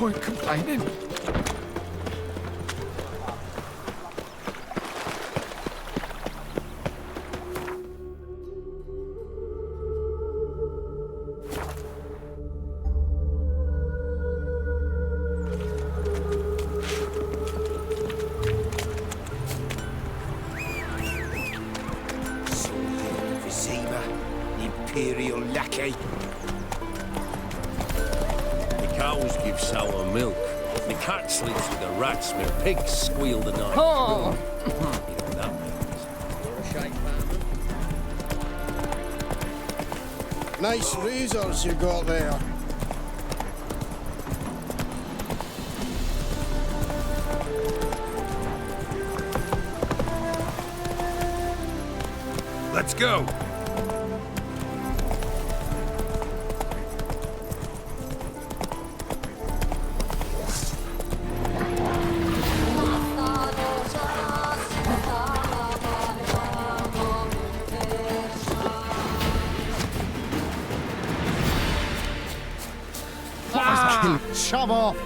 point complaining. Imperial lackey. The cows give sour milk. The cat sleeps with the rats. My pigs squeal the night. Oh! You know what that means. Nice razors you got there. Let's go. Shove off!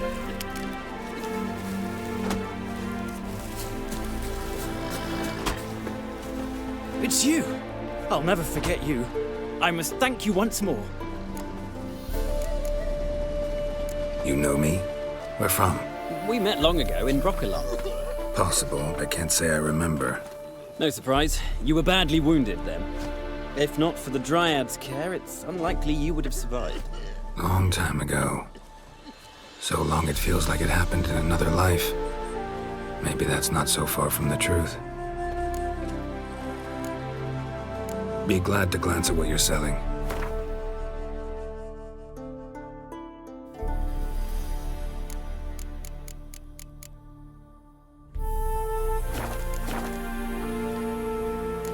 It's you! I'll never forget you. I must thank you once more. You know me? Where from? We met long ago in Broccolon. Possible, but can't say I remember. No surprise, you were badly wounded then. If not for the Dryad's care, it's unlikely you would have survived. Long time ago. So long it feels like it happened in another life. Maybe that's not so far from the truth. Be glad to glance at what you're selling.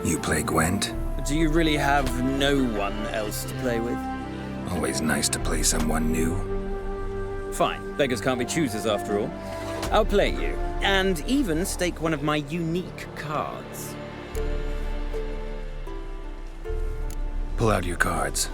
You play Gwent? Do you really have no one else to play with? Always nice to play someone new. Fine, beggars can't be choosers after all. I'll play you, and even stake one of my unique cards. Pull out your cards.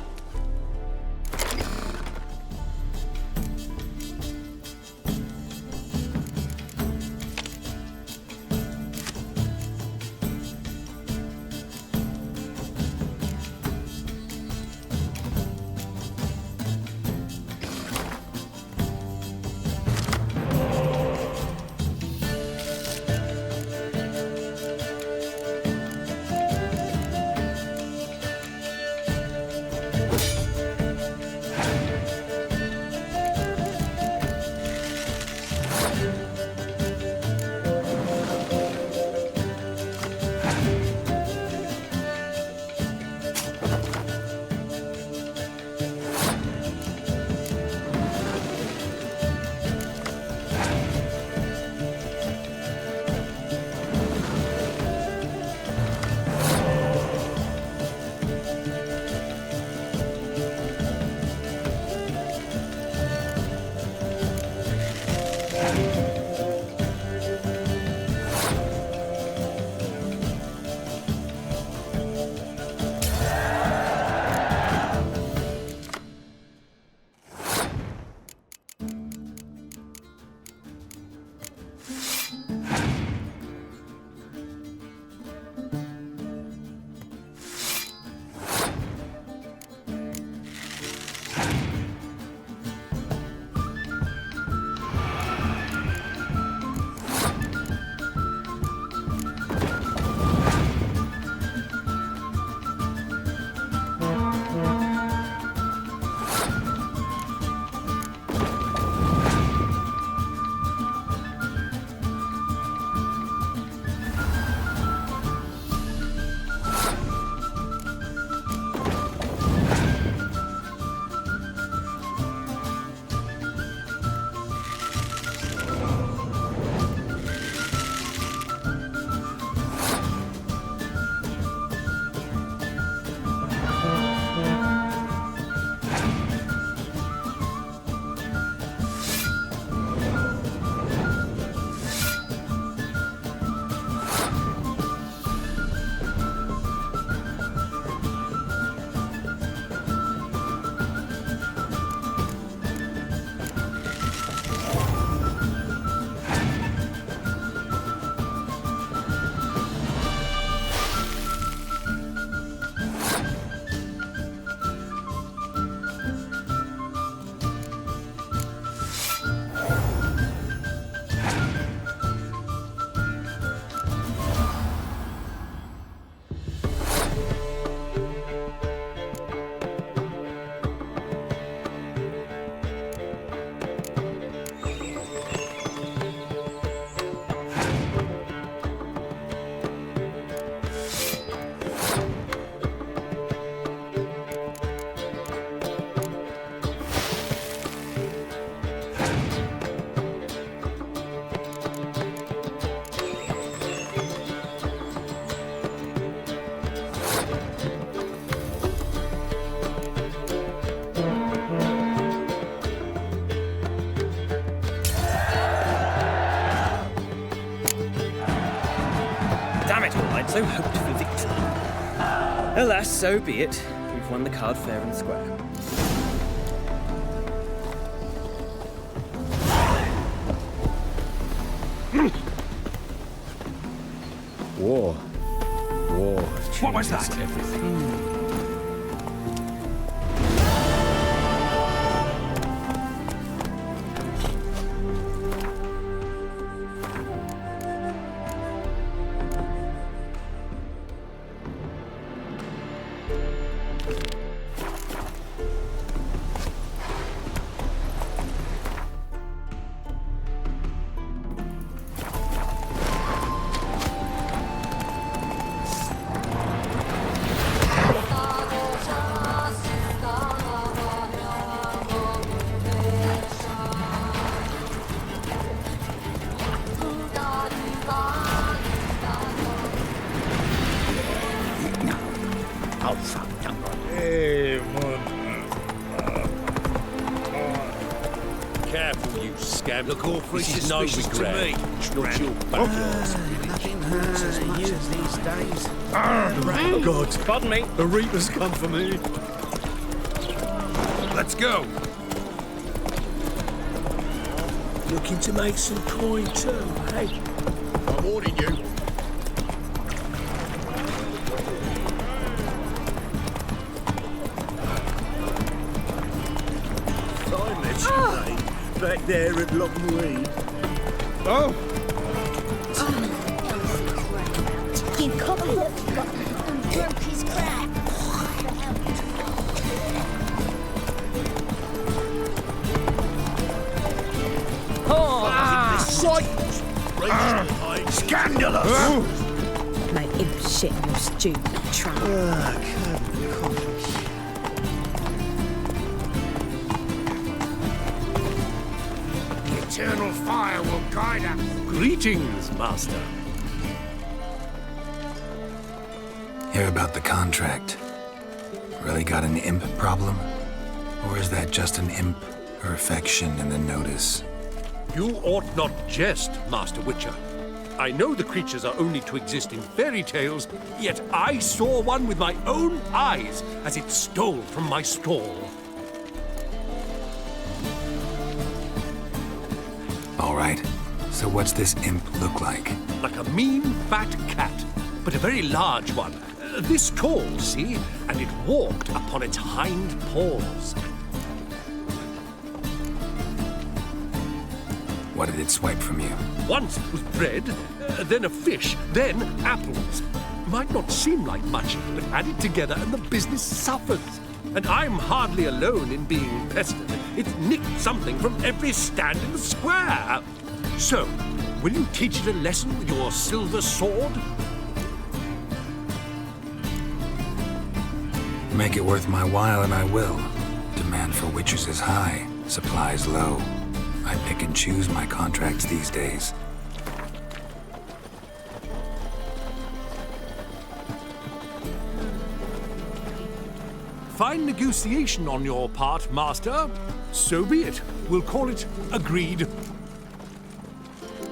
so hoped for victory. Alas, so be it. We've won the card fair and square. War. What was that? Everything. Careful, you scab. Look all pretty This is no suspicious to regret. me. Not your backyards. Nothing hurts as much as these days. Oh, God. Pardon me. The Reapers come for me. Let's go. Looking to make some coin too, hey? I'm warning you. Back there at Lockwood. Oh! You couple and broke his crab. Scandalous! Make him shit in your stupid trunk. Eternal fire will guide us. Greetings, Master. Hear about the contract. Really got an imp problem? Or is that just an imp perfection in the notice? You ought not jest, Master Witcher. I know the creatures are only to exist in fairy tales, yet I saw one with my own eyes as it stole from my stall. All right, so what's this imp look like? Like a mean, fat cat, but a very large one. This tall, see? And it walked upon its hind paws. What did it swipe from you? Once it was bread, then a fish, then apples. Might not seem like much, but add it together and the business suffers. And I'm hardly alone in being pestered. It's nicked something from every stand in the square. So, will you teach it a lesson with your silver sword? Make it worth my while and I will. Demand for witches is high, supplies low. I pick and choose my contracts these days. Fine negotiation on your part, Master. So be it. We'll call it agreed.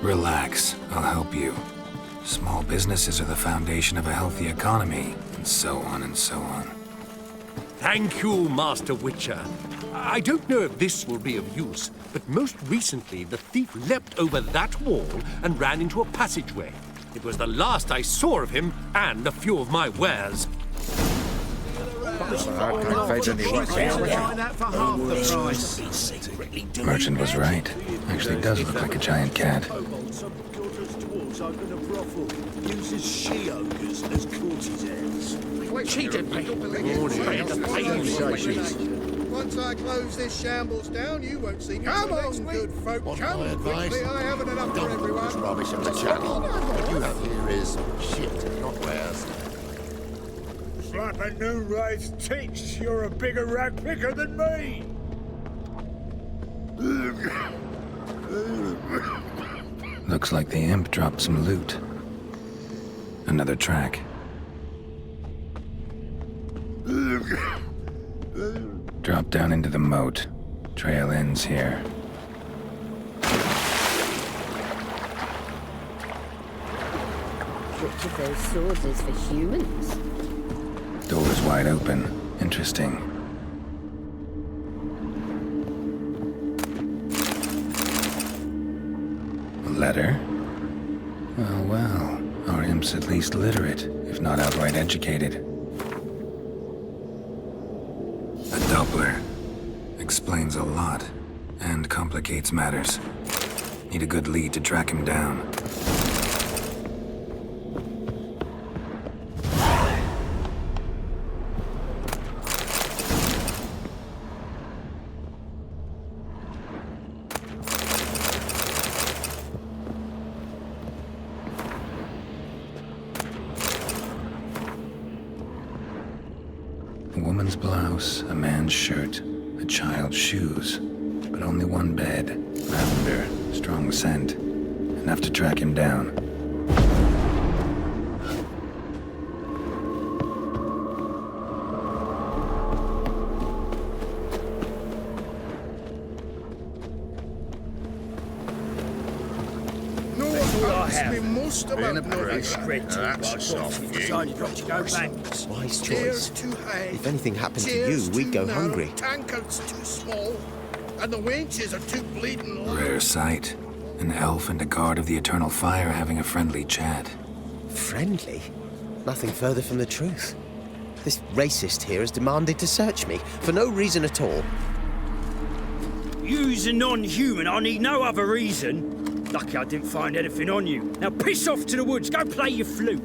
Relax, I'll help you. Small businesses are the foundation of a healthy economy, and so on and so on. Thank you, Master Witcher. I don't know if this will be of use, but most recently the thief leapt over that wall and ran into a passageway. It was the last I saw of him and a few of my wares. Merchant was right. Actually does look like a giant cat. Uses she-ogres as courtesans. Cheated me. Once I close this shambles down, you won't see me. Come on, good folk. Come quickly. I haven't enough for everyone. Rubbish in the channel. What you have here is shit, not wares. Slap a new wraith's teats. You're a bigger rag picker than me. Looks like the imp dropped some loot. Another track. Drop down into the moat. Trail ends here. Each of those swords is for humans. Door's wide open. Interesting. A letter? Well, well. Our imp's at least literate, if not outright educated. A Doppler. Explains a lot, and complicates matters. Need a good lead to track him down. A woman's blouse, a man's shirt, a child's shoes, but only one bed. Lavender, strong scent, enough to track him down. No one asked me most about nothing. That's soft, you. Wise Chairs choice. too high. If anything happened to chairs you, we'd too go narrow, hungry. Tankards too small, and the wenches are too bleeding low. Rare sight. An elf and a guard of the Eternal Fire having a friendly chat. Friendly? Nothing further from the truth. This racist here has demanded to search me, for no reason at all. You's a non-human, I need no other reason. Lucky I didn't find anything on you. Now piss off to the woods, go play your flute.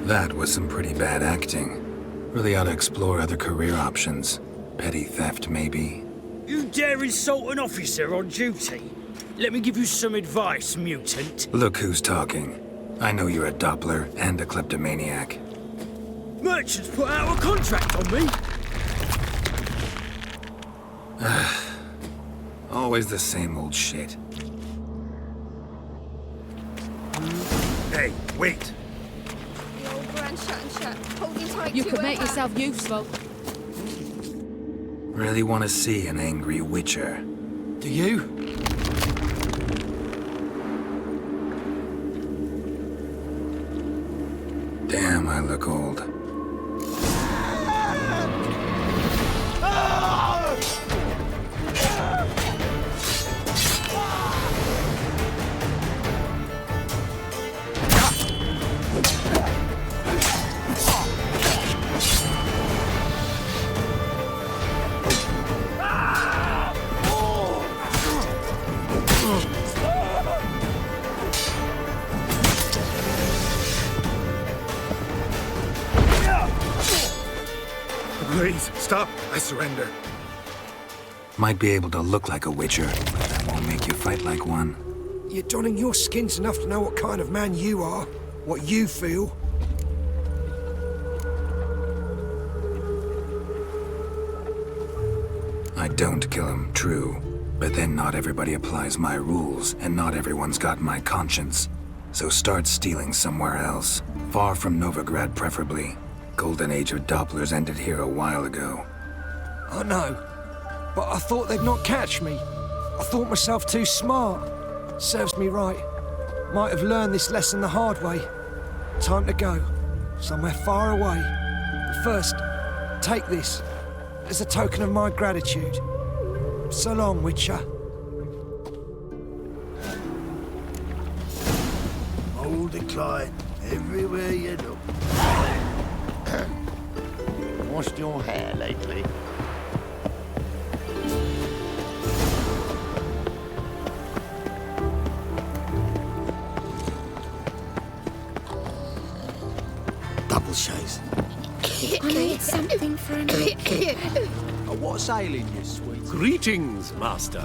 That was some pretty bad acting. Really ought to explore other career options. Petty theft, maybe. You dare insult an officer on duty? Let me give you some advice, mutant. Look who's talking. I know you're a Doppler and a kleptomaniac. Merchants put out a contract on me. Always the same old shit. Hey, wait. The old grand shut and shut. Holding tight You to could her make hand. yourself useful. Really want to see an angry witcher. Do you? Damn, I look old. Please, stop. I surrender. Might be able to look like a witcher, but that won't make you fight like one. You're donning your skins enough to know what kind of man you are, what you feel. I don't kill him, true. But then not everybody applies my rules, and not everyone's got my conscience. So start stealing somewhere else. Far from Novigrad, preferably. Golden age of Dopplers ended here a while ago. I know, but I thought they'd not catch me. I thought myself too smart. Serves me right. Might have learned this lesson the hard way. Time to go. Somewhere far away. But first, take this as a token of my gratitude. So long, Witcher. Old decline everywhere you look. Washed your hair lately? Double shows. I need something for a minute. What's ailing you, sweet? Greetings, Master.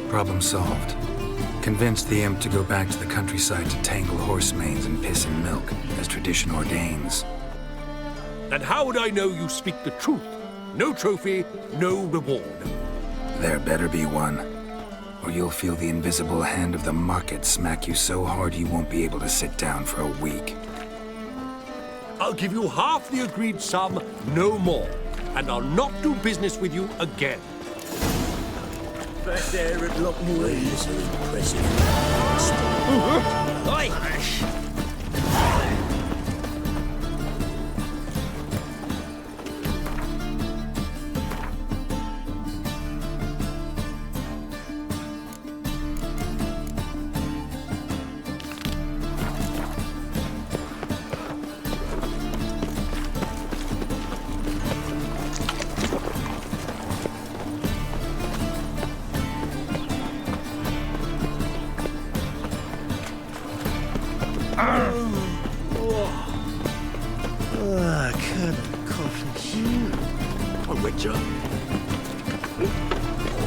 Problem solved. Convinced the imp to go back to the countryside to tangle horse manes and piss in milk, as tradition ordains. And how would I know you speak the truth? No trophy, no reward. There better be one, or you'll feel the invisible hand of the market smack you so hard you won't be able to sit down for a week. I'll give you half the agreed sum, no more. And I'll not do business with you again. First air at Lockmore. So impressive. Oi!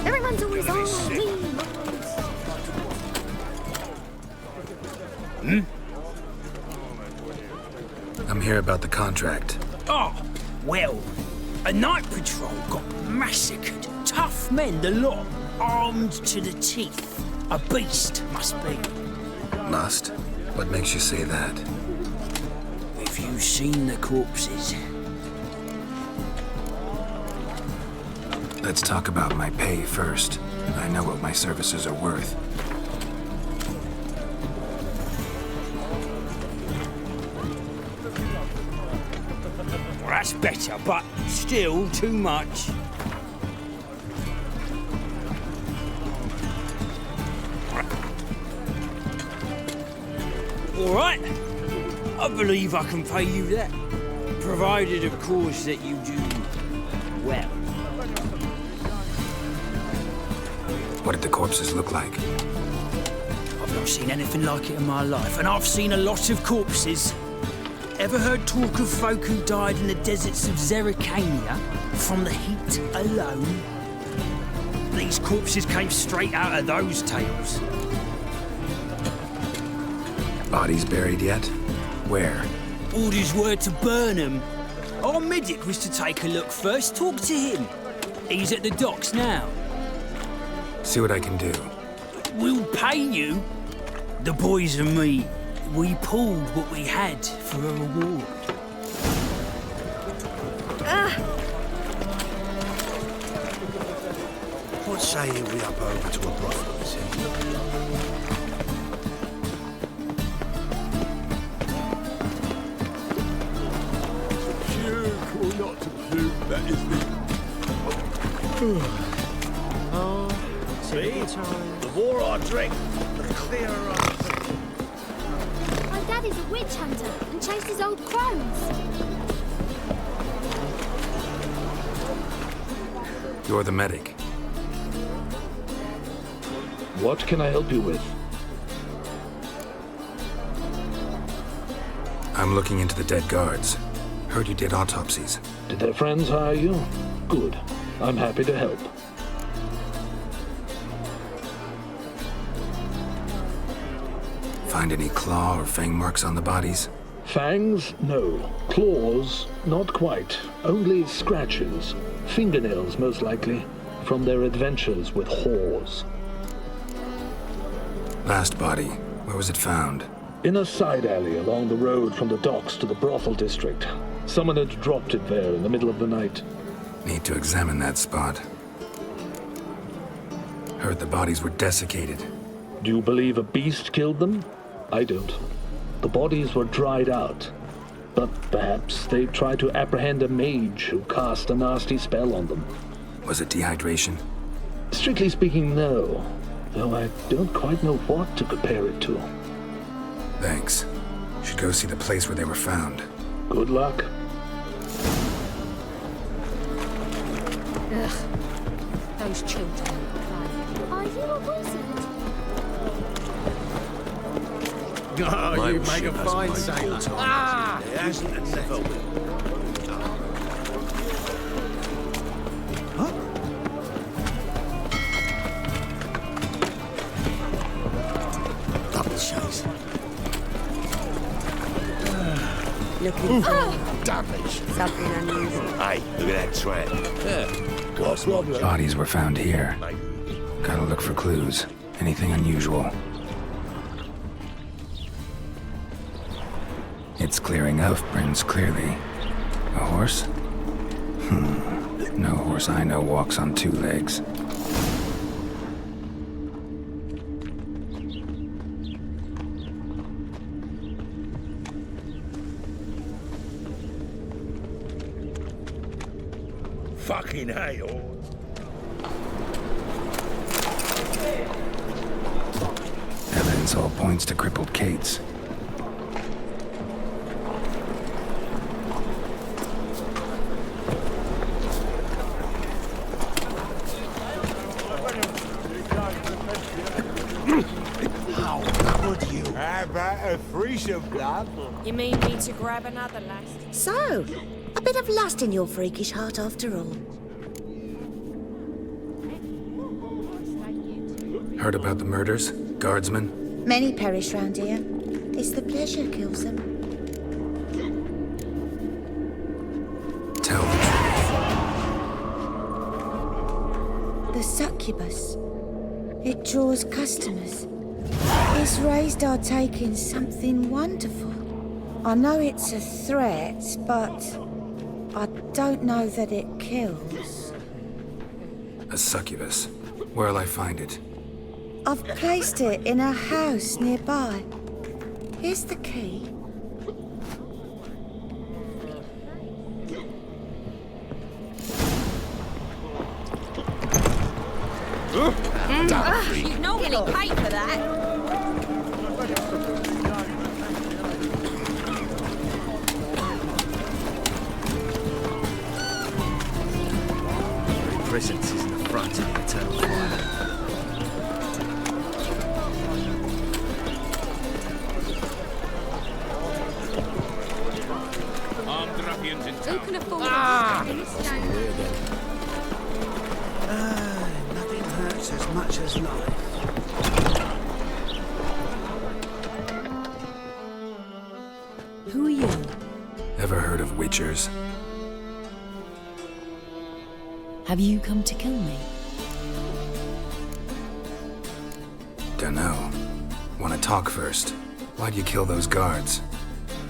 Everyone's always on me. I'm here about the contract. Oh, well, a night patrol got massacred. Tough men, the lot, armed to the teeth. A beast, must be. Must? What makes you say that? Have you seen the corpses? Let's talk about my pay first. I know what my services are worth. Well, that's better, but still too much. All right, I believe I can pay you that, provided, of course, that you do well. What did the corpses look like? I've not seen anything like it in my life, and I've seen a lot of corpses. Ever heard talk of folk who died in the deserts of Zerrikania from the heat alone? These corpses came straight out of those tales. Bodies buried yet? Where? Orders were to burn them. Our medic was to take a look first, talk to him. He's at the docks now. See what I can do. We'll pay you. The boys and me, we pulled what we had for a reward. What say we up over to a brothel this evening? Puke or not to puke, that is the... The more I drink, the clearer I think. My daddy's a witch hunter and chases old crones. You're the medic. What can I help you with? I'm looking into the dead guards. Heard you did autopsies. Did their friends hire you? Good. I'm happy to help. Find any claw or fang marks on the bodies? Fangs? No. Claws? Not quite. Only scratches. Fingernails, most likely, from their adventures with whores. Last body, where was it found? In a side alley along the road from the docks to the brothel district. Someone had dropped it there in the middle of the night. Need to examine that spot. Heard the bodies were desiccated. Do you believe a beast killed them? I don't. The bodies were dried out. But perhaps they tried to apprehend a mage who cast a nasty spell on them. Was it dehydration? Strictly speaking, no. Though I don't quite know what to compare it to. Thanks. Should go see the place where they were found. Good luck. Ugh. Those children. Are you a wizard? Oh, you make a fine sailor. Ah! There hasn't and never will. Double chase. Looking for Damage. something unusual. Hey, look at that tramp. Yeah. Got a problem. Bodies were found here. Gotta look for clues. Anything unusual. It's clearing up, Prince, clearly. A horse? No horse I know walks on two legs. fucking hail. Evidence all points to crippled Kate's. How could you? How about a threesome, blood? You mean me to grab another lass? So, a bit of lust in your freakish heart after all. Heard about the murders? Guardsmen? Many perish round here. It's the pleasure kills them. Tell the truth. The succubus. It draws customers. It's raised our take in something wonderful. I know it's a threat, but I don't know that it kills. A succubus. Where'll I find it? I've placed it in a house nearby. Here's the key. You normally pay for that. Presence is in the front of the eternal fire. Armed ruffians in town. Who can afford Nothing hurts as much as life. Who are you? Ever heard of witchers? Have you come to kill me? Dunno. Wanna talk first? Why'd you kill those guards?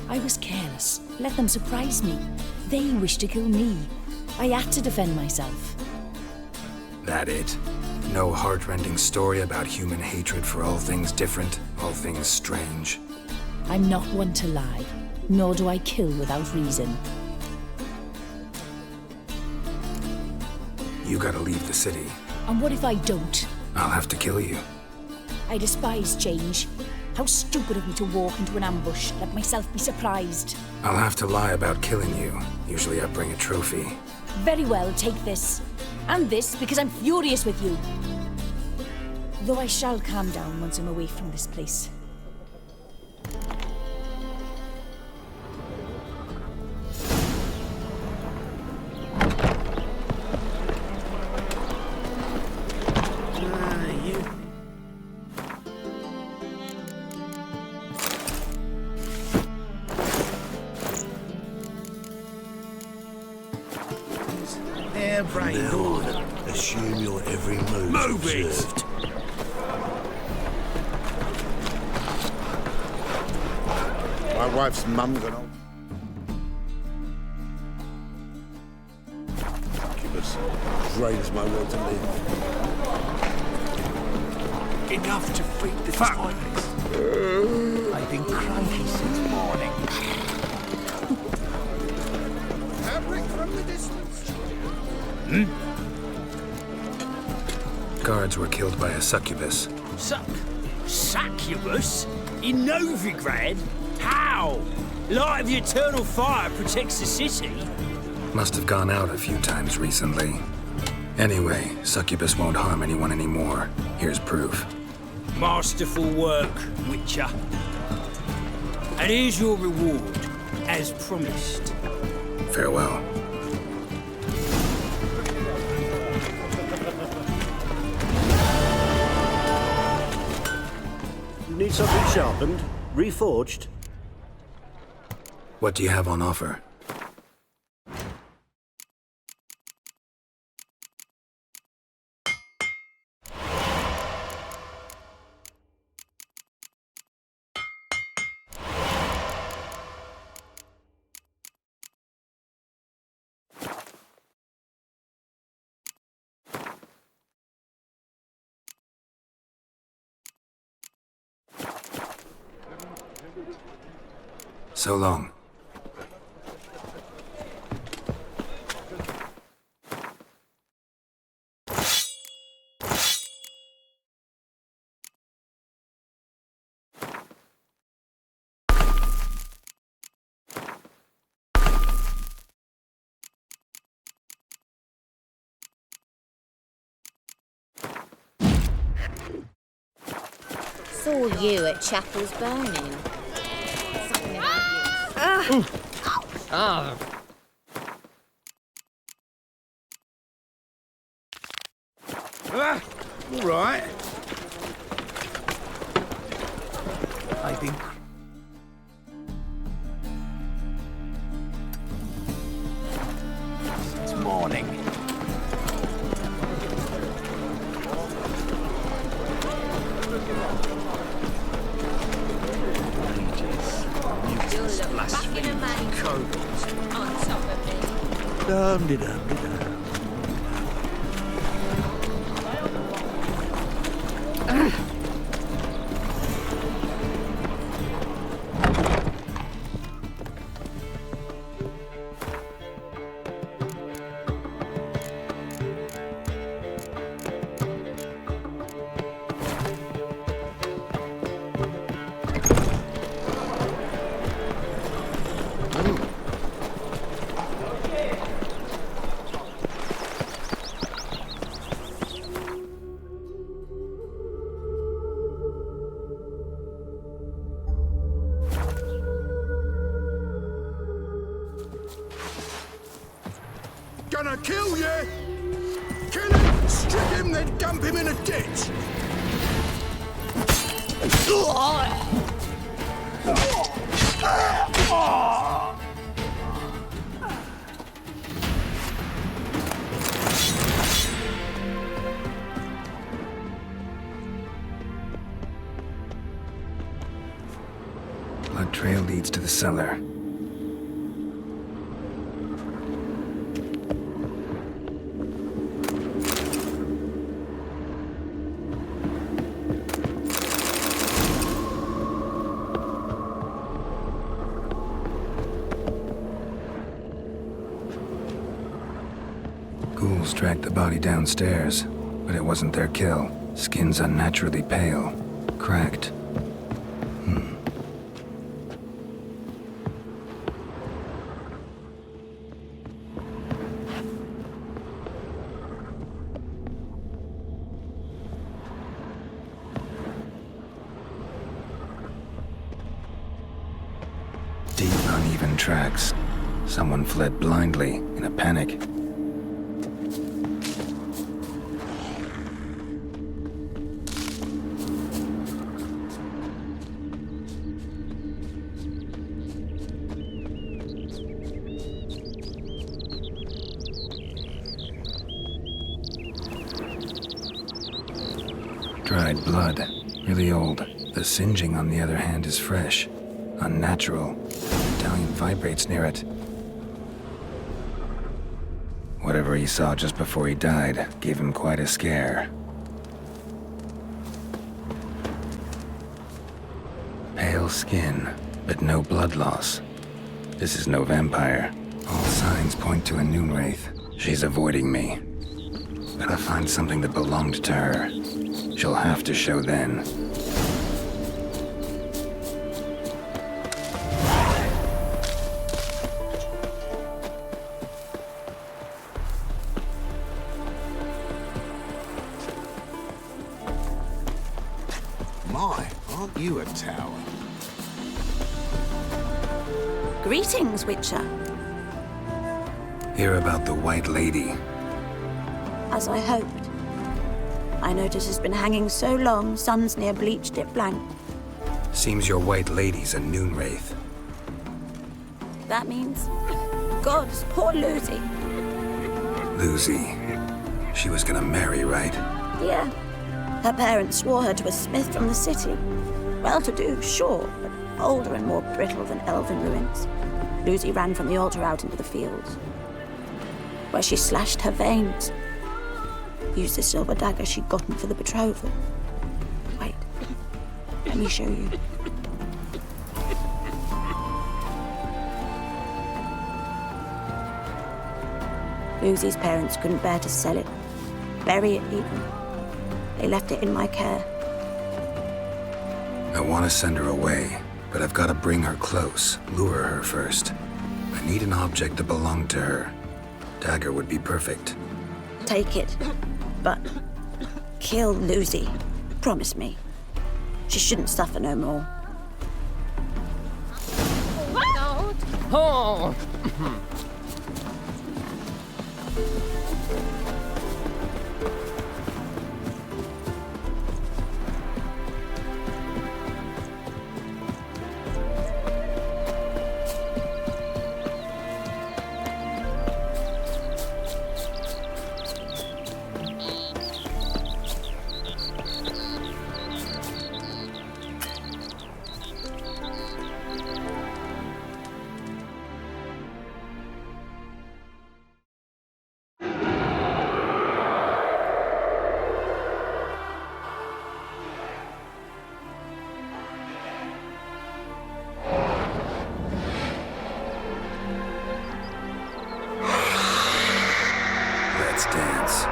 I was careless. Let them surprise me. They wished to kill me. I had to defend myself. That it? No heartrending story about human hatred for all things different, all things strange? I'm not one to lie, nor do I kill without reason. You gotta leave the city. And what if I don't? I'll have to kill you. I despise change. How stupid of me to walk into an ambush, let myself be surprised. I'll have to lie about killing you. Usually I bring a trophy. Very well, take this. And this, because I'm furious with you. Though I shall calm down once I'm away from this place. Hair-brained order. Assume your every move observed. My wife's mum got on. Succubus drains my will to live. Enough to feed the spiders. I've been cranky since morning. Fabric from the distance. Guards were killed by a succubus. Succubus? In Novigrad? How? Light of the eternal fire protects the city? Must have gone out a few times recently. Anyway, succubus won't harm anyone anymore. Here's proof. Masterful work, Witcher. And here's your reward, as promised. Farewell. Need something sharpened? Reforged? What do you have on offer? So long. saw you at Chapel's burning. Something about you. Ah. All right. Maybe. It's morning. Dum-de-dum-de-dum. Gonna kill you! Kill him, strip him, then dump him in a ditch! Blood trail leads to the cellar. Ghouls dragged the body downstairs, but it wasn't their kill. Skin's unnaturally pale, cracked. Deep, uneven tracks. Someone fled blindly in a panic. Dried blood, really old. The singeing, on the other hand, is fresh, unnatural. Medallion vibrates near it. Whatever he saw just before he died gave him quite a scare. Pale skin, but no blood loss. This is no vampire. All signs point to a noon wraith. She's avoiding me. Gotta find something that belonged to her. She'll have to show then. My, aren't you a tower? Greetings, Witcher. Hear about the White Lady. As I hoped. I notice it's been hanging so long, sun's near bleached it blank. Seems your White Lady's a noon wraith. That means... Gods, poor Lucy. Lucy. She was gonna marry, right? Yeah. Her parents swore her to a smith from the city. Well-to-do, sure, but older and more brittle than elven ruins. Lucy ran from the altar out into the fields, where she slashed her veins. Used the silver dagger she'd gotten for the betrothal. Wait, let me show you. Lucy's parents couldn't bear to sell it, bury it even. They left it in my care. I want to send her away, but I've got to bring her close, lure her first. I need an object that belonged to her. Dagger would be perfect. Take it, but kill Lucy. Promise me. She shouldn't suffer no more. Oh! Let's dance.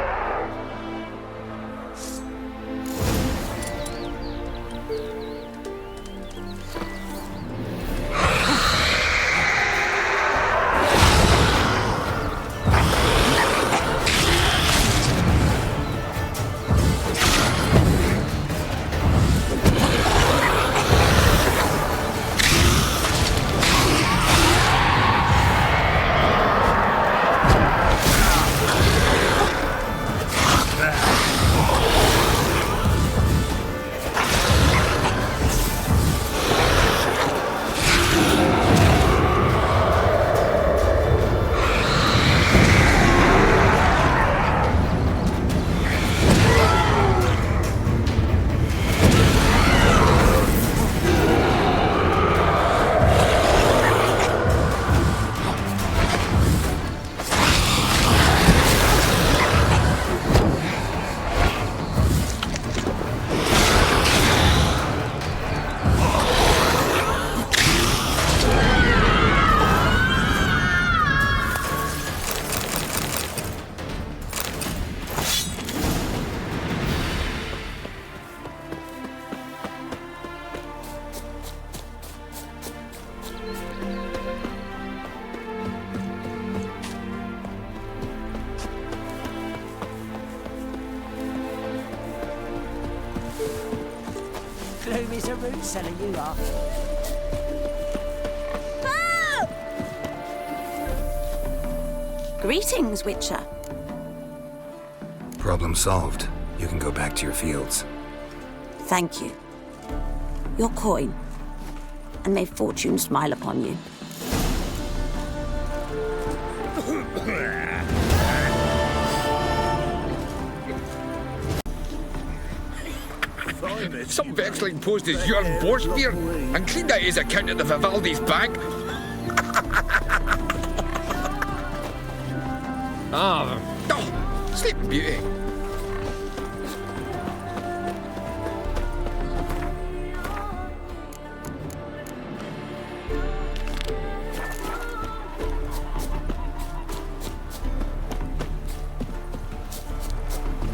Gloom is a root cellar, you are. Greetings, Witcher. Problem solved. You can go back to your fields. Thank you. Your coin. And may fortune smile upon you. Some vexling posed as Jörn Borstbeer and cleaned out his account at the Vivaldi's bank. Oh, Sleeping Beauty.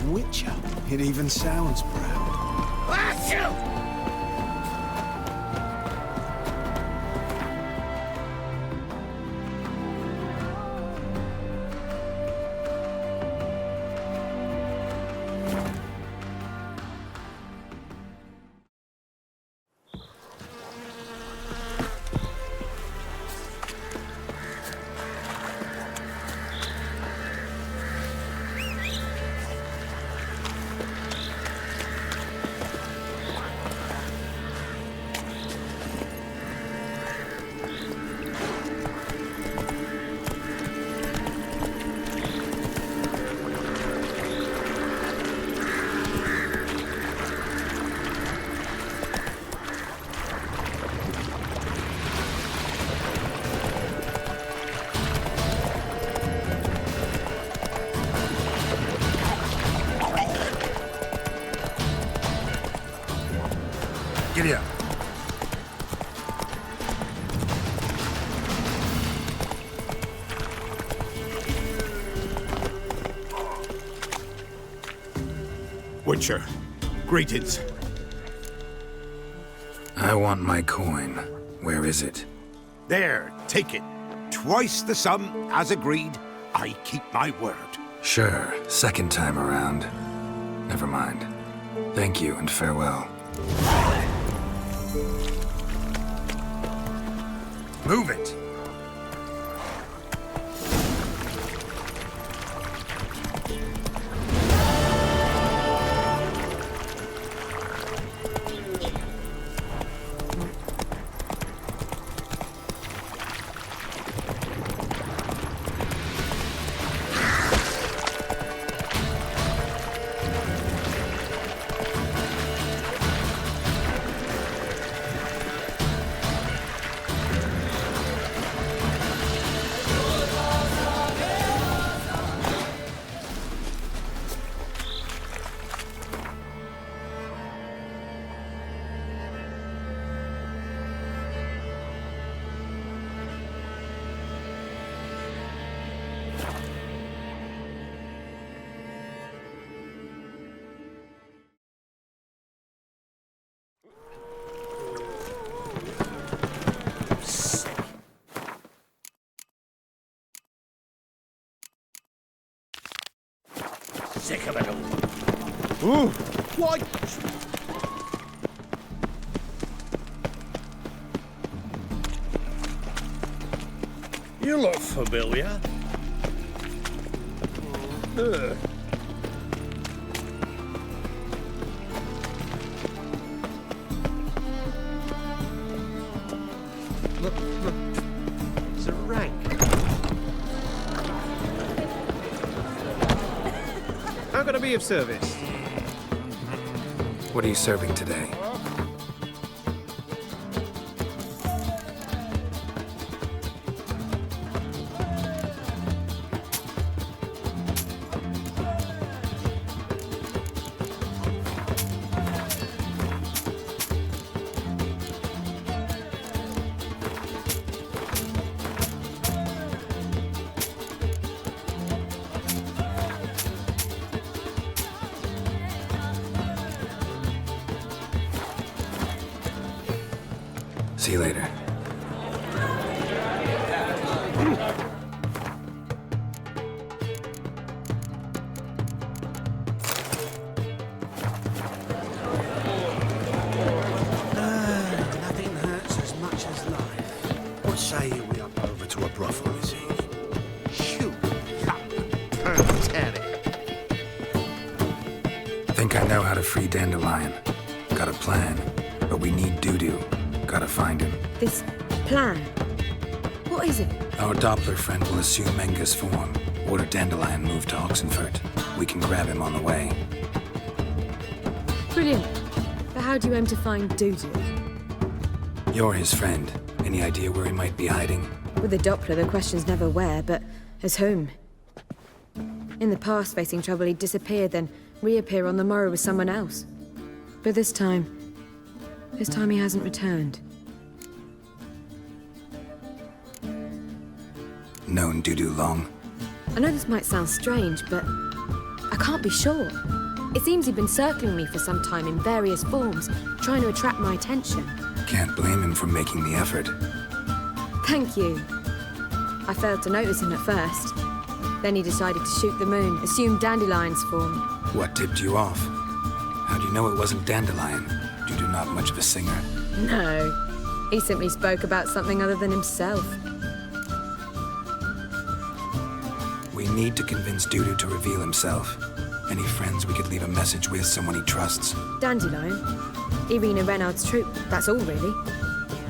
Witcher. It even sounds proud. Giddy up. Witcher, greetings. I want my coin. Where is it? There, take it. Twice the sum, as agreed. I keep my word. Sure, second time around. Never mind. Thank you and farewell. Move it! Sick of it all. Ooh, why? You look familiar. Ugh. Look, it's a rank. How can I be of service? What are you serving today? See you later. Nothing hurts as much as life. What say you we up over to a brothel this eve? Shoot, Colonel Tonny. Think I know how to free Dandelion. Got a plan, but we need Doo-Doo. Gotta find him. This plan? What is it? Our Doppler friend will assume Menga's form. Order Dandelion move to Oxenfurt. We can grab him on the way. Brilliant. But how do you aim to find Doo-Doo? You're his friend. Any idea where he might be hiding? With the Doppler, the question's never where, but as whom. In the past, facing trouble, he'd disappear, then reappear on the morrow with someone else. But this time he hasn't returned. Known Doo-Doo long? I know this might sound strange, but I can't be sure. It seems he'd been circling me for some time in various forms, trying to attract my attention. Can't blame him for making the effort. Thank you. I failed to notice him at first. Then he decided to shoot the moon, assume Dandelion's form. What tipped you off? How do you know it wasn't Dandelion? Doo-Doo not much of a singer. No. He simply spoke about something other than himself. We need to convince Doo-Doo to reveal himself. Any friends we could leave a message with, someone he trusts? Dandelion? Irina Renard's troupe, that's all really.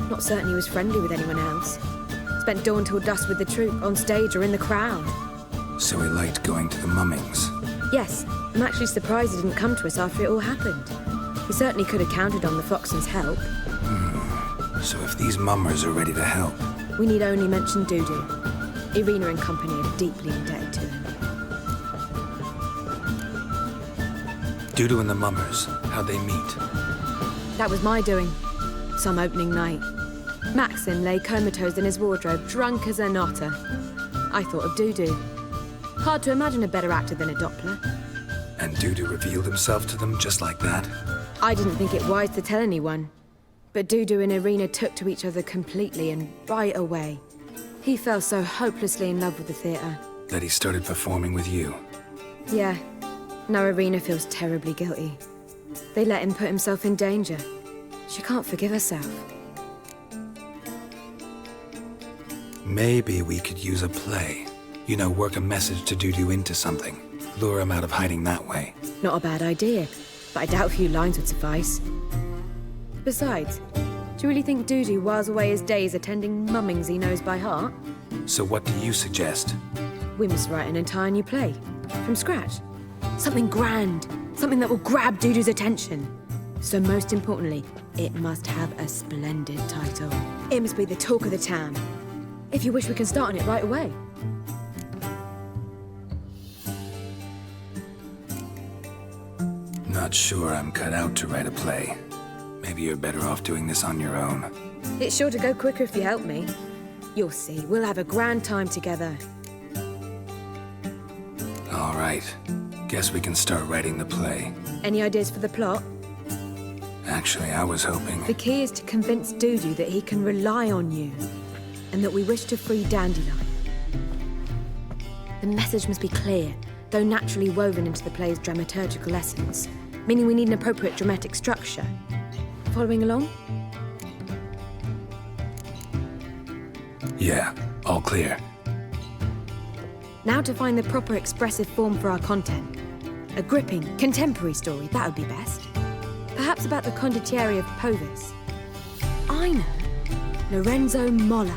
Not certain he was friendly with anyone else. Spent dawn till dusk with the troupe, on stage or in the crowd. So he liked going to the mummings? Yes, I'm actually surprised he didn't come to us after it all happened. He certainly could have counted on the Foxen's help. So if these mummers are ready to help... We need only mention Doo-Doo. Irina and company are deeply indebted to him. Doo-Doo and the mummers, how'd they meet? That was my doing. Some opening night. Maxim lay comatose in his wardrobe, drunk as an otter. I thought of Doo-Doo. Hard to imagine a better actor than a Doppler. And Doo-Doo revealed himself to them just like that? I didn't think it wise to tell anyone. But Doo-Doo and Irina took to each other completely and right away. He fell so hopelessly in love with the theatre. That he started performing with you? Yeah. Now Irina feels terribly guilty. They let him put himself in danger. She can't forgive herself. Maybe we could use a play. You know, work a message to Dudu into something. Lure him out of hiding that way. Not a bad idea, but I doubt a few lines would suffice. Besides, do you really think Dudu whiles away his days attending mummings he knows by heart? So what do you suggest? We must write an entire new play. From scratch. Something grand. Something that will grab Dudu's attention. So most importantly, it must have a splendid title. It must be the talk of the town. If you wish, we can start on it right away. Not sure I'm cut out to write a play. Maybe you're better off doing this on your own. It's sure to go quicker if you help me. You'll see, we'll have a grand time together. All right. Guess we can start writing the play. Any ideas for the plot? Actually, I was hoping... The key is to convince Dudu that he can rely on you, and that we wish to free Dandelion. The message must be clear, though naturally woven into the play's dramaturgical essence, meaning we need an appropriate dramatic structure. Following along? Yeah, all clear. Now to find the proper expressive form for our content. A gripping, contemporary story, that would be best. Perhaps about the condottieri of Povis. I know. Lorenzo Molla.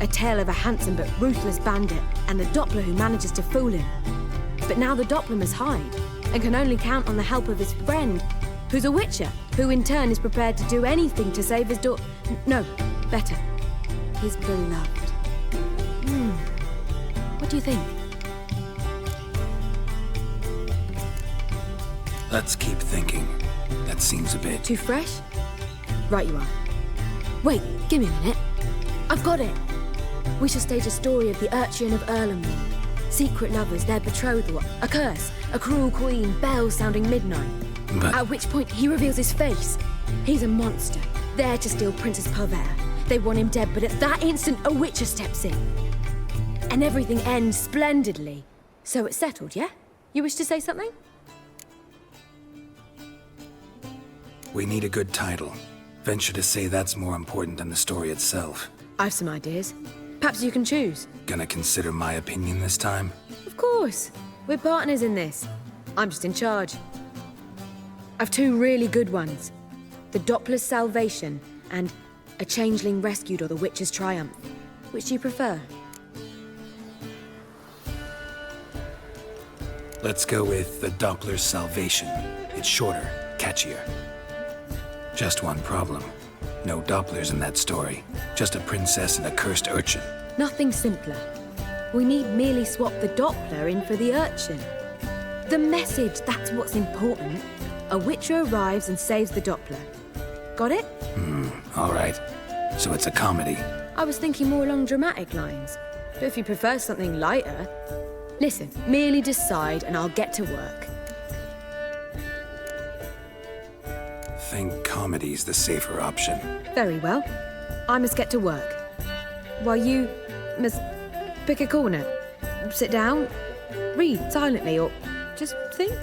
A tale of a handsome but ruthless bandit and the Doppler who manages to fool him. But now the Doppler must hide and can only count on the help of his friend, who's a witcher, who in turn is prepared to do anything to save his daughter. No, better. His beloved. What do you think? Let's keep thinking. That seems a bit... Too fresh? Right you are. Wait, give me a minute. I've got it. We shall stage a story of the urchin of Erlenwood. Secret lovers, their betrothal, a curse, a cruel queen, bells sounding midnight. But... At which point he reveals his face. He's a monster, there to steal Princess Parvera. They want him dead, but at that instant a witcher steps in. And everything ends splendidly. So it's settled, yeah? You wish to say something? We need a good title. Venture to say that's more important than the story itself. I've some ideas. Perhaps you can choose. Gonna consider my opinion this time? Of course. We're partners in this. I'm just in charge. I've two really good ones. The Doppler's Salvation and A Changeling Rescued or the Witcher's Triumph. Which do you prefer? Let's go with the Doppler's Salvation. It's shorter, catchier. Just one problem. No Dopplers in that story. Just a princess and a cursed urchin. Nothing simpler. We need merely swap the Doppler in for the urchin. The message, that's what's important. A witcher arrives and saves the Doppler. Got it? All right. So it's a comedy. I was thinking more along dramatic lines. But if you prefer something lighter... Listen, merely decide and I'll get to work. Think comedy's the safer option. Very well. I must get to work. While you must pick a corner. Sit down, read silently, or just think.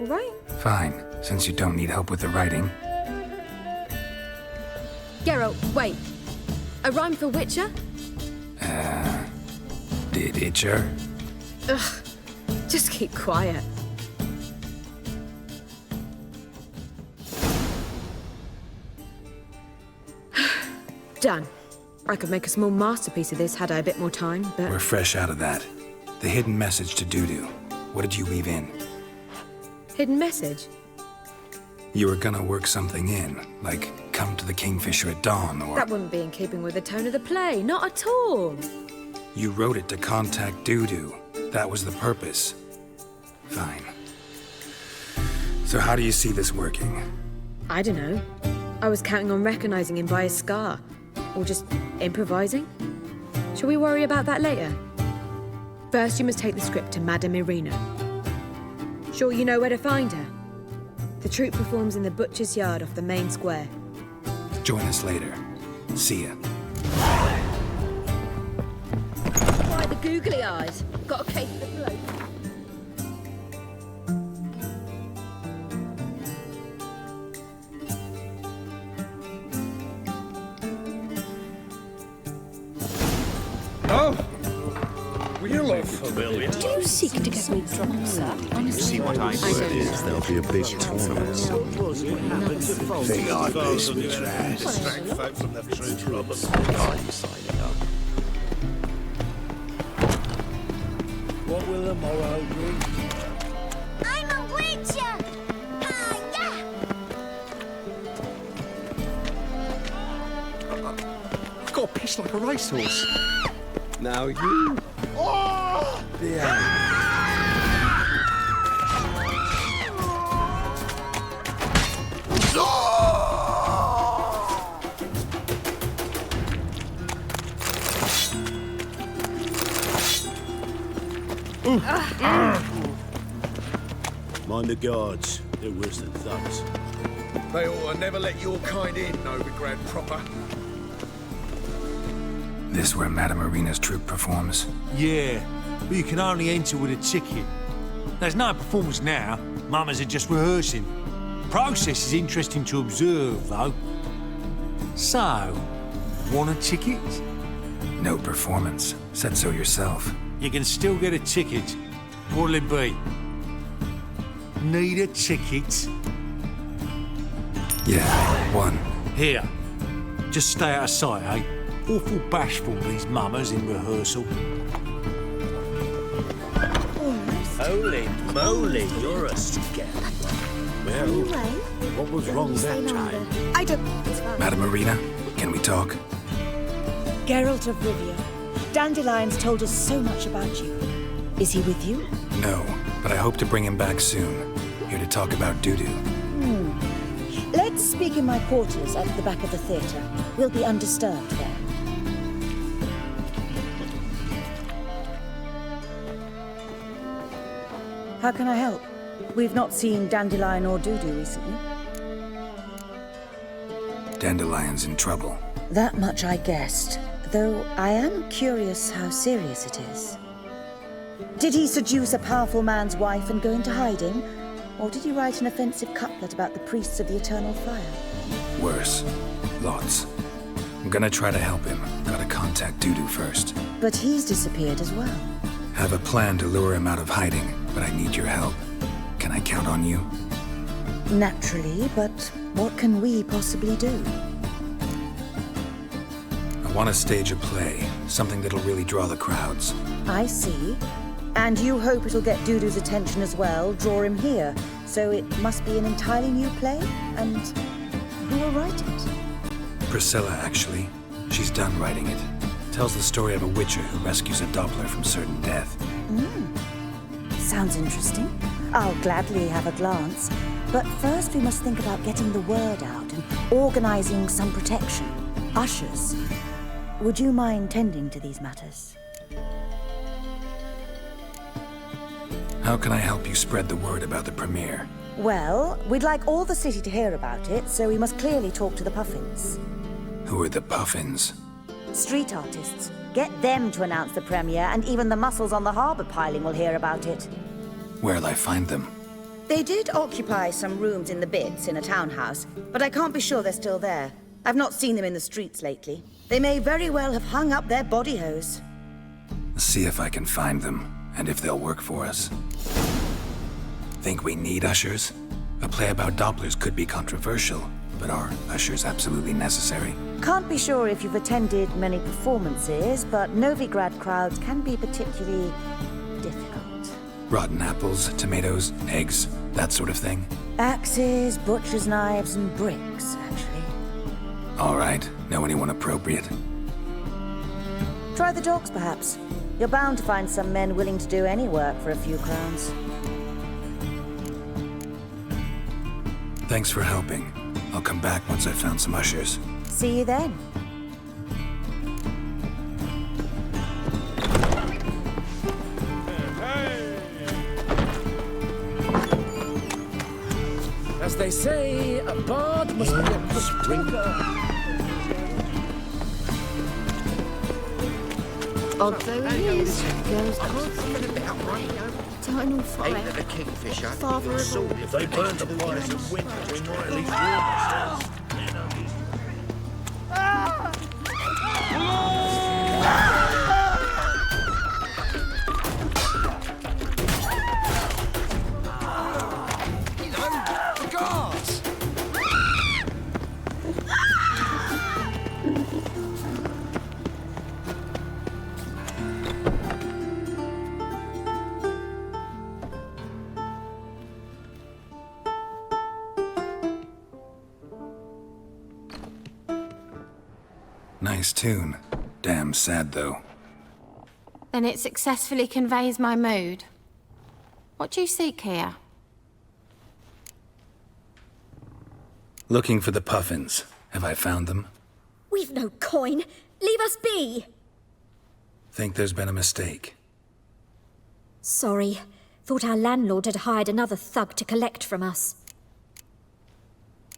All right? Fine, since you don't need help with the writing. Geralt, wait. A rhyme for Witcher? Did Itcher? Ugh, just keep quiet. Done. I could make a small masterpiece of this had I a bit more time, but... We're fresh out of that. The hidden message to Dudu. What did you weave in? Hidden message? You were gonna work something in, like come to the Kingfisher at dawn, or... That wouldn't be in keeping with the tone of the play, not at all. You wrote it to contact Dudu. That was the purpose. Fine. So how do you see this working? I don't know. I was counting on recognizing him by his scar. Or just improvising? Shall we worry about that later? First, you must take the script to Madame Irina. Sure you know where to find her? The troupe performs in the butcher's yard off the main square. Join us later. See ya. Why the googly eyes? Got a case of the bloke. look familiar. Do you seek to get me drunk, sir? See what I is there'll be a big tournament. Think I piss me trash. Distract folk from the true trouble. I'm signing up. What will the morrow bring? I'm a witcher! Ah, yeah! I've got a piss like a racehorse. Now you. Oh! Mind the guards. They're worse than thugs. They ought to never let your kind in, Novigrad proper. This where Madame Marina's troupe performs? Yeah, but you can only enter with a ticket. There's no performance now. Mamas are just rehearsing. Process is interesting to observe, though. So, want a ticket? No performance. Said so yourself. You can still get a ticket. What'll it be? Need a ticket? Yeah, one. Here. Just stay out of sight, eh? Awful bashful, these mamas in rehearsal. Holy moly, you're a scare. Well, what was wrong that time? I don't... Madame Marina, can we talk? Geralt of Rivia. Dandelion's told us so much about you. Is he with you? No, but I hope to bring him back soon. Here to talk about doo-doo. Let's speak in my quarters at the back of the theatre. We'll be undisturbed there. How can I help? We've not seen Dandelion or Dudu recently. Dandelion's in trouble. That much I guessed, though I am curious how serious it is. Did he seduce a powerful man's wife and go into hiding? Or did he write an offensive couplet about the priests of the eternal fire? Worse. Lots. I'm gonna try to help him. Gotta contact Dudu first. But he's disappeared as well. Have a plan to lure him out of hiding, but I need your help. Can I count on you? Naturally, but what can we possibly do? I want to stage a play, something that'll really draw the crowds. I see. And you hope it'll get Dudu's attention as well, draw him here. So it must be an entirely new play? And who will write it? Priscilla, actually. She's done writing it. Tells the story of a witcher who rescues a Doppler from certain death. Sounds interesting. I'll gladly have a glance. But first we must think about getting the word out and organizing some protection. Ushers. Would you mind tending to these matters? How can I help you spread the word about the premiere? Well, we'd like all the city to hear about it, so we must clearly talk to the Puffins. Who are the Puffins? Street artists. Get them to announce the premiere, and even the muscles on the harbour piling will hear about it. Where'll I find them? They did occupy some rooms in the Bits in a townhouse, but I can't be sure they're still there. I've not seen them in the streets lately. They may very well have hung up their body hose. See if I can find them, and if they'll work for us. Think we need ushers? A play about Dopplers could be controversial, but are ushers absolutely necessary? Can't be sure if you've attended many performances, but Novigrad crowds can be particularly difficult. Rotten apples, tomatoes, eggs, that sort of thing? Axes, butcher's knives, and bricks, actually. All right. Know anyone appropriate? Try the dogs, perhaps. You're bound to find some men willing to do any work for a few crowns. Thanks for helping. I'll come back once I've found some ushers. See you then. As they say, a bard must be a sprinkler. Odd though he is, goes eternal fire. A kingfisher. Father of all. If they burn the fires of winter, we might at least warm ourselves. Nice tune. Damn sad, though. Then it successfully conveys my mood. What do you seek here? Looking for the puffins. Have I found them? We've no coin. Leave us be. Think there's been a mistake. Sorry. Thought our landlord had hired another thug to collect from us.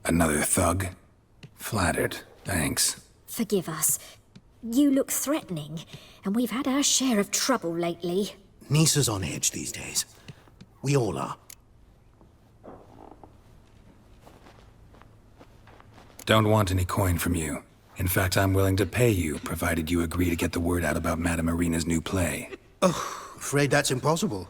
Another thug? Flattered. Thanks. Forgive us. You look threatening, and we've had our share of trouble lately. Nisa's on edge these days. We all are. Don't want any coin from you. In fact, I'm willing to pay you, provided you agree to get the word out about Madame Irina's new play. Oh, afraid that's impossible.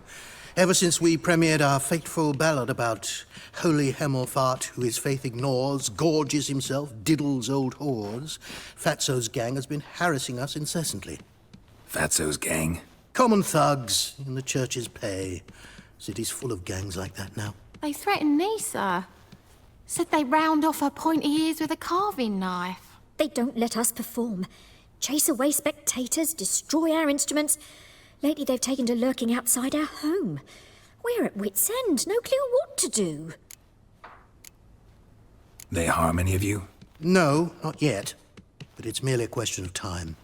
Ever since we premiered our fateful ballad about holy Hemelfart, who his faith ignores, gorges himself, diddles old whores, Fatso's gang has been harassing us incessantly. Fatso's gang? Common thugs in the church's pay. City's full of gangs like that now. They threatened Nisa. Said they'd round off her pointy ears with a carving knife. They don't let us perform. Chase away spectators, destroy our instruments. Lately they've taken to lurking outside our home. We're at wit's end, no clue what to do. They harm any of you? No, not yet. But it's merely a question of time.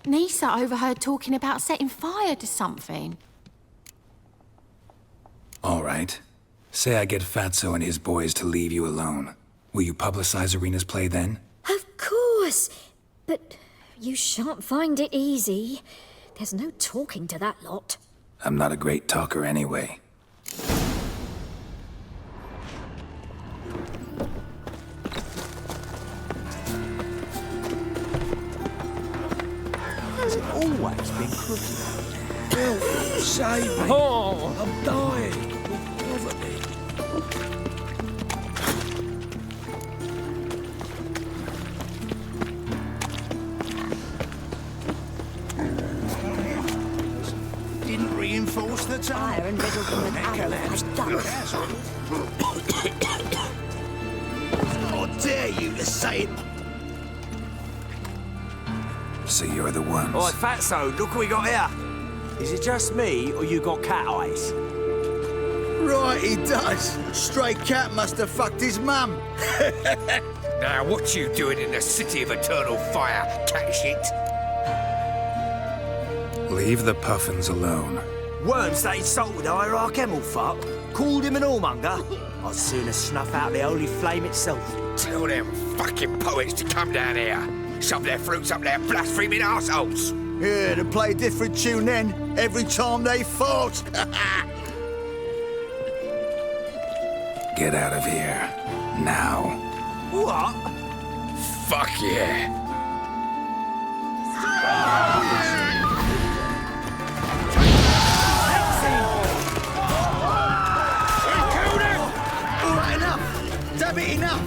Nisa overheard talking about setting fire to something. All right. Say I get Fatso and his boys to leave you alone. Will you publicize Irina's play then? Of course. But you shan't find it easy. There's no talking to that lot. I'm not a great talker anyway. Has it always been crooked? Help! Save me! Oh, I'm dying! Poverty. Didn't reinforce the Fire and riddled them with arrows like ducks. How dare you to say it? So you're the ones. Oi, Fatso, look what we got here. Is it just me, or you got cat eyes? Right, he does. Stray cat must have fucked his mum. Now, what you doing in the city of eternal fire, cat shit? Leave the puffins alone. Worms that insulted Hierarch Hemelfart, called him an whoremonger. I'd sooner snuff out the holy flame itself. Tell them fucking poets to come down here. Shove their fruits up their blaspheming arseholes. Yeah, to play a different tune then, every time they fought. Get out of here. Now. What? Fuck yeah. All right, enough. Damn it, enough.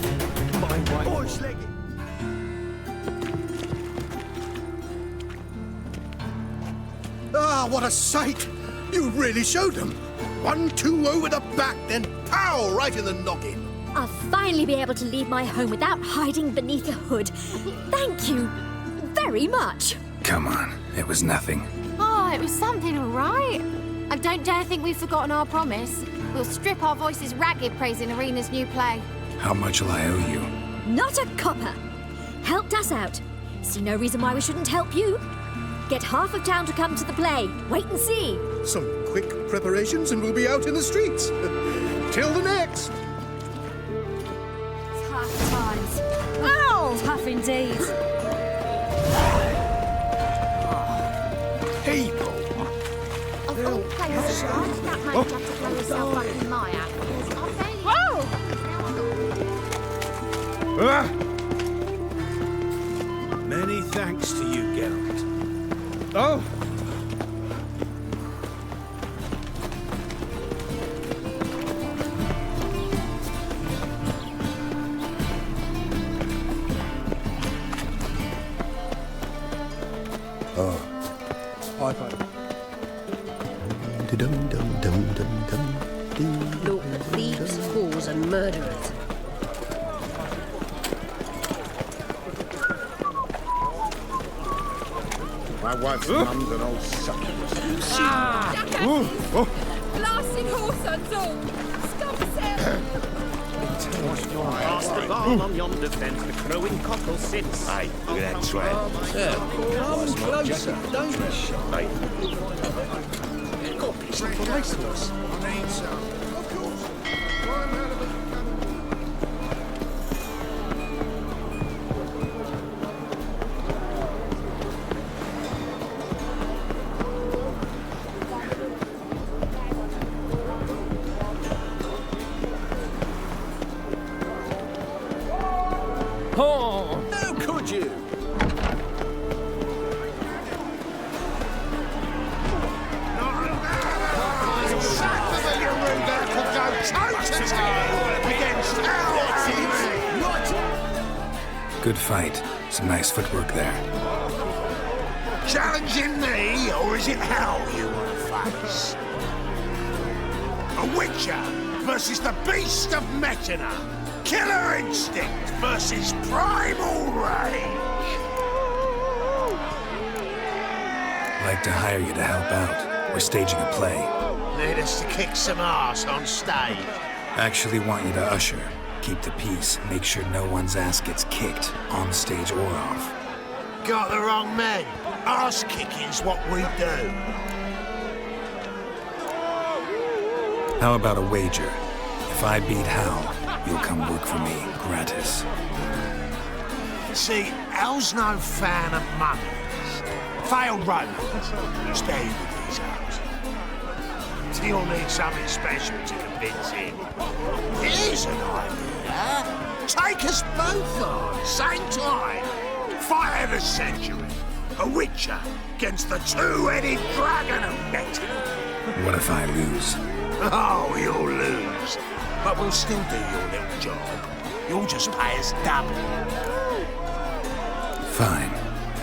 Boys, leg it. Ah, what a sight! You really showed them. 1-2 over the back, then pow, right in the noggin. I'll finally be able to leave my home without hiding beneath a hood. Thank you very much. Come on, it was nothing. Oh, it was something, all right. I don't dare think we've forgotten our promise. We'll strip our voices ragged praising Irina's new play. How much will I owe you? Not a copper. Helped us out. See no reason why we shouldn't help you. Get half of town to come to the play. Wait and see. Some quick preparations and we'll be out in the streets. Till the next. Tough times. Ow! Tough indeed. People. Of all places, why did that man have to blow himself up in my apples? Whoa! Many thanks to you, Geralt. Oh. Hi, buddy. Look, thieves, whores and murderers. My wife's mum's an old succubus. Blasting horse and all. Stop Past the barn on yonder fence, the crowing cockle sits. Hey, look at that sweat. Come closer, don't you? Hey. Got a piece of racehorse. I need some. Of course. Climb out of it. Oh! How could you? Good fight. Some nice footwork there. Challenging me, or is it hell you want to face? A Witcher versus the Beast of Metina. Killer instinct versus primal rage. I'd like to hire you to help out. We're staging a play. Need us to kick some ass on stage. Actually want you to usher. Keep the peace. Make sure no one's ass gets kicked, on stage or off. Got the wrong men. Ass kicking's what we do. How about a wager? If I beat Hal, you'll come work for me, gratis. See, Hal's no fan of mummies. Failed romance. Spare you with these hours. You'll need something special to convince him. Here's an idea. Take us both on, same time. Fight of the century. A Witcher against the two-headed dragon of Metina. What if I lose? Oh, you'll lose. But we'll still do your little job. You'll just pay us double. Fine.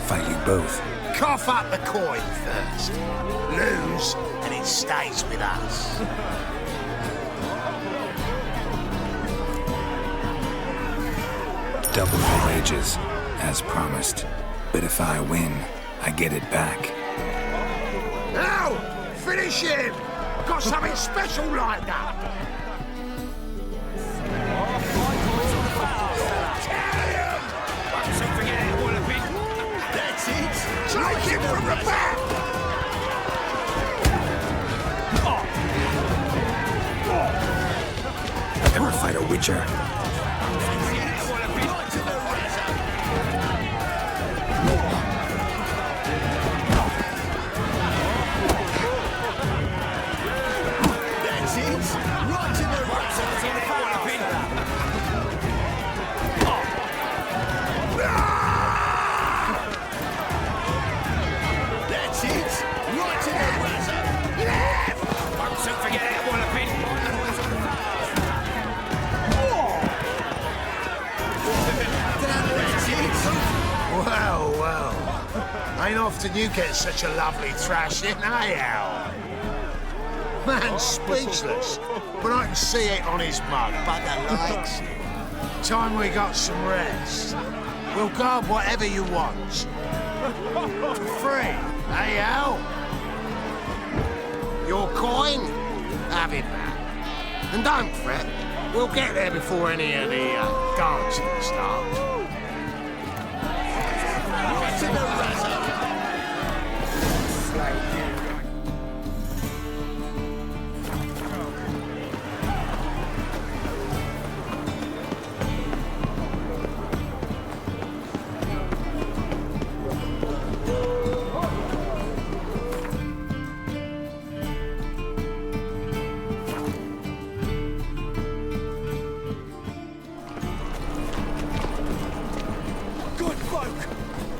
Fight you both. Cough up the coin first. Lose, and it stays with us. Double the wages, as promised. But if I win, I get it back. Now, finish him! Got something special lined up. That's it! Take him from the back! Ever fight a Witcher? That's it! Right to the That's it! Right to the razor! Yeah! Won't soon forget that one a bit. Well, well. Ain't often you get such a lovely thrashing, eh, Al? Man's speechless, but I can see it on his mug. Bugger likes it. Time we got some rest. We'll guard whatever you want. For free, eh, Al? Your coin? Have it back. And don't fret, we'll get there before any of the dancing starts. Right to the razor.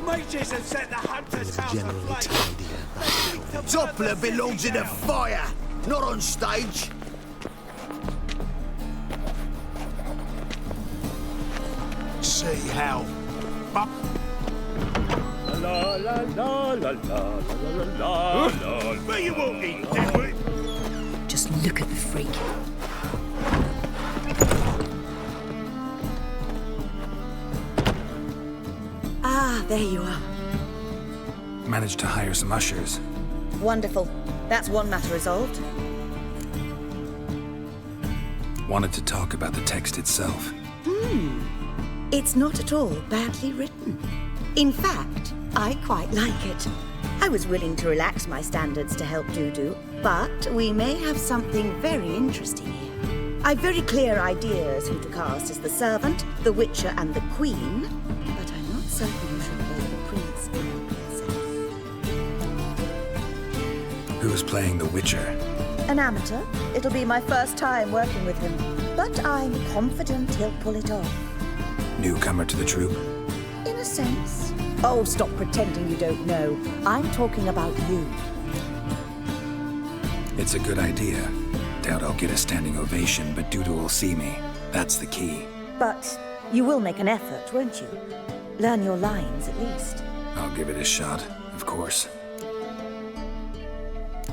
Mages have set the hunter's house aflame. Doppler belongs in a fire, not on stage. See how. La la la la la la la la. Where you walking, Deadwood? Just look at the freak. Ah, there you are. managed to hire some ushers. Wonderful. That's one matter resolved. Wanted to talk about the text itself. It's not at all badly written. In fact, I quite like it. I was willing to relax my standards to help Dudu, but we may have something very interesting here. I've very clear ideas who to cast as the servant, the witcher, and the queen, but I'm not certain who should play the prince and the princess. Who's playing the Witcher? An amateur. It'll be my first time working with him, but I'm confident he'll pull it off. Newcomer to the troupe? In a sense. Oh, stop pretending you don't know. I'm talking about you. It's a good idea. Doubt I'll get a standing ovation, but Dudu will see me. That's the key. But you will make an effort, won't you? Learn your lines, at least. I'll give it a shot, of course.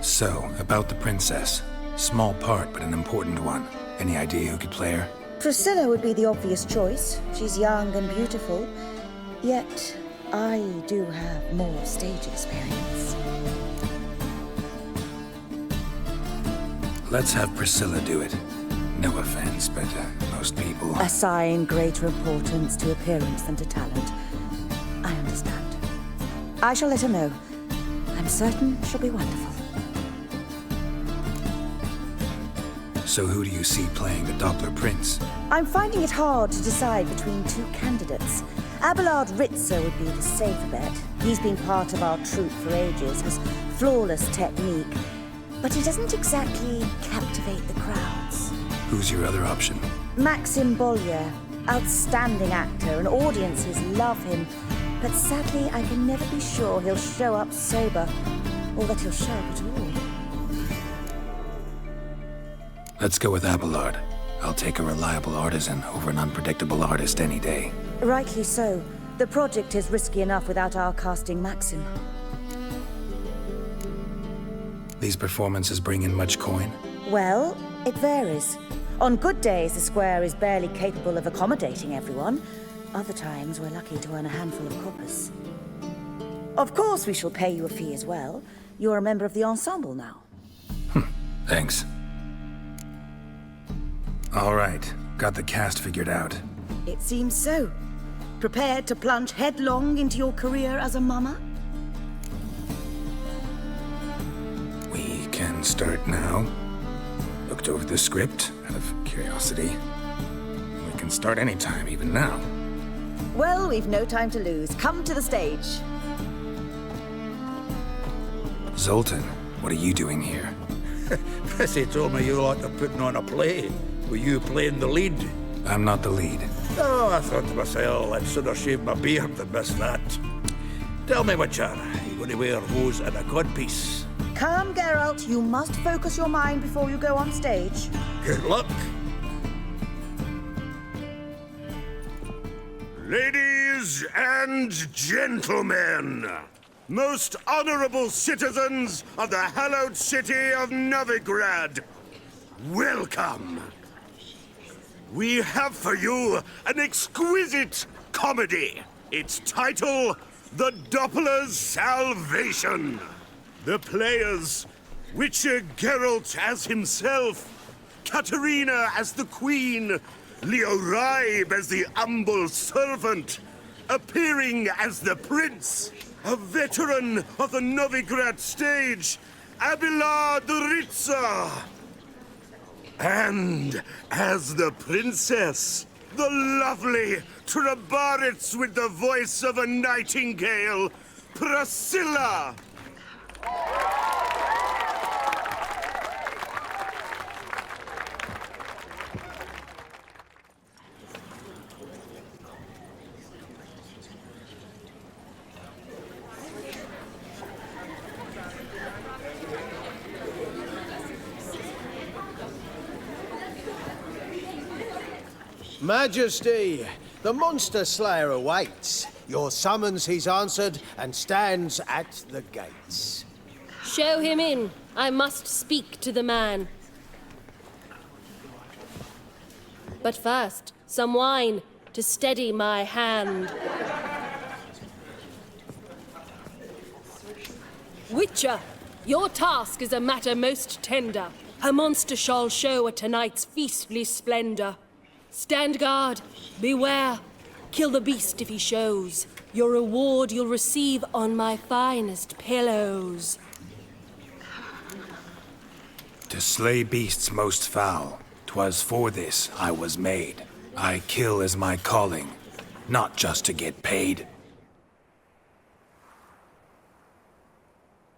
So, about the princess. Small part, but an important one. Any idea who could play her? Priscilla would be the obvious choice. She's young and beautiful. Yet, I do have more stage experience. Let's have Priscilla do it. No offense, but most people... Assign greater importance to appearance than to talent. I understand. I shall let her know. I'm certain she'll be wonderful. So who do you see playing the Doppler Prince? I'm finding it hard to decide between two candidates. Abelard Ritzer would be the safer bet. He's been part of our troupe for ages, has flawless technique, but he doesn't exactly captivate the crowds. Who's your other option? Maxim Bollier, outstanding actor, and audiences love him, but sadly I can never be sure he'll show up sober, or that he'll show up at all. Let's go with Abelard. I'll take a reliable artisan over an unpredictable artist any day. Rightly so. The project is risky enough without our casting Maxim. These performances bring in much coin? Well, it varies. On good days, the square is barely capable of accommodating everyone. Other times, we're lucky to earn a handful of coppers. Of course, we shall pay you a fee as well. You're a member of the ensemble now. Thanks. All right, got the cast figured out. It seems so. Prepared to plunge headlong into your career as a mama? We can start now. Looked over the script out of curiosity. We can start anytime, even now. Well, we've no time to lose. Come to the stage. Zoltan, what are you doing here? Prissy told me you like to putting on a play. Were you playing the lead? I'm not the lead. Oh, I thought to myself, I'd sooner shave my beard than miss that. Tell me, Witcher, are you going to wear hose and a codpiece? Come, Geralt. You must focus your mind before you go on stage. Good luck. Ladies and gentlemen, most honorable citizens of the hallowed city of Novigrad, welcome. We have for you an exquisite comedy. Its title, The Doppler's Salvation. The players, Witcher Geralt as himself, Katerina as the Queen, Leo Raib as the humble servant, appearing as the Prince, a veteran of the Novigrad stage, Abelard Ritzer. And as the princess, the lovely Trabaritz with the voice of a nightingale, Priscilla. Majesty, the Monster Slayer awaits. Your summons he's answered and stands at the gates. Show him in. I must speak to the man. But first, some wine to steady my hand. Witcher, your task is a matter most tender. A monster shall show at tonight's feastly splendor. Stand guard, beware, kill the beast if he shows. Your reward you'll receive on my finest pillows. To slay beasts most foul, 'twas for this I was made. I kill as my calling, not just to get paid.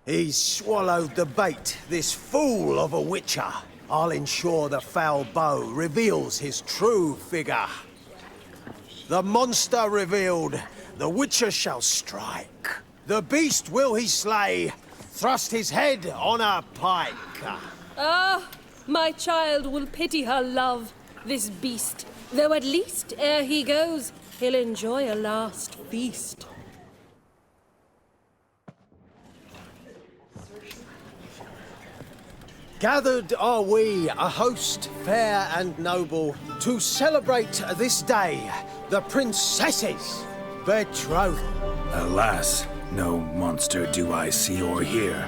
He's swallowed the bait, this fool of a witcher. I'll ensure the foul bow reveals his true figure. The monster revealed, the witcher shall strike. The beast will he slay, thrust his head on a pike. Ah, my child will pity her love, this beast. Though at least, ere he goes, he'll enjoy a last feast. Gathered are we, a host fair and noble, to celebrate this day, the princess's betrothal. Alas, no monster do I see or hear.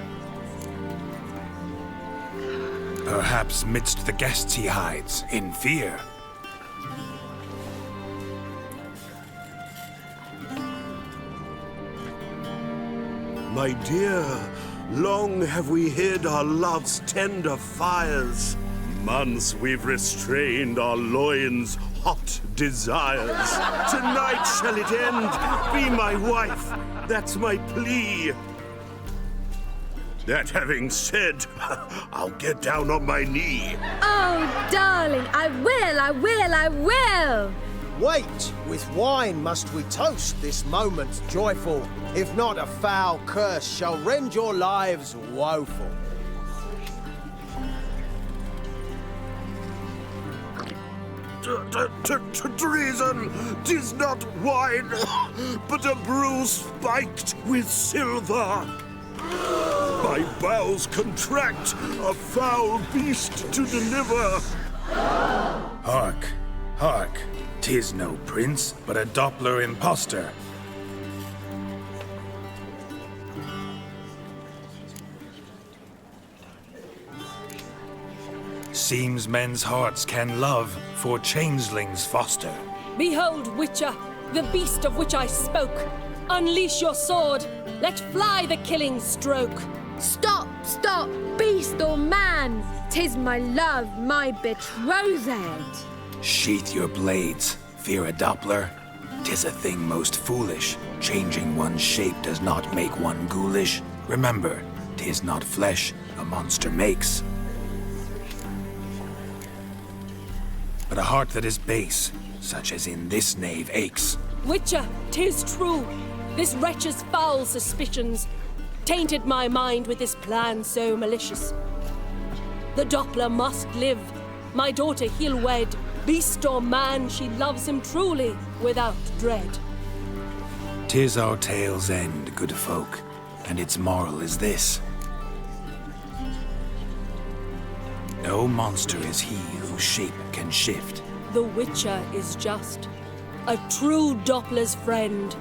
Perhaps midst the guests he hides, in fear. My dear, long have we hid our love's tender fires. Months we've restrained our loins' hot desires. Tonight shall it end. Be my wife. That's my plea. That having said, I'll get down on my knee. Oh, darling, I will! Wait, with wine must we toast this moment joyful. If not, a foul curse shall rend your lives woeful. Treason! 'Tis not wine, but a brew spiked with silver. My bowels contract, a foul beast to deliver. Hark, hark, 'tis no prince, but a Doppler impostor. Seems men's hearts can love, for changelings foster. Behold, Witcher, the beast of which I spoke. Unleash your sword. Let fly the killing stroke. Stop, beast or man! 'Tis my love, my betrothed. Sheath your blades, fear a Doppler. 'Tis a thing most foolish. Changing one's shape does not make one ghoulish. Remember, 'tis not flesh a monster makes, but a heart that is base, such as in this knave aches. Witcher, 'tis true. This wretch's foul suspicions tainted my mind with this plan so malicious. The Doppler must live. My daughter he'll wed. Beast or man, she loves him truly, without dread. 'Tis our tale's end, good folk, and its moral is this. No monster is he whose shape can shift. The Witcher is just a true Doppler's friend.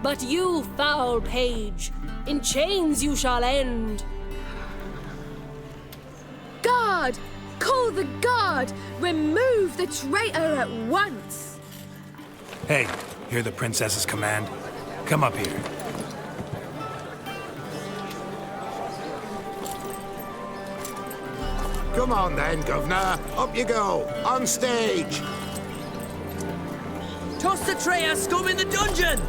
But you, foul page, in chains you shall end. Guard! Call the guard! Remove the traitor at once! Hey, hear the princess's command? Come up here. Come on then, Governor. Up you go. On stage. Toss the traitor scum in the dungeon!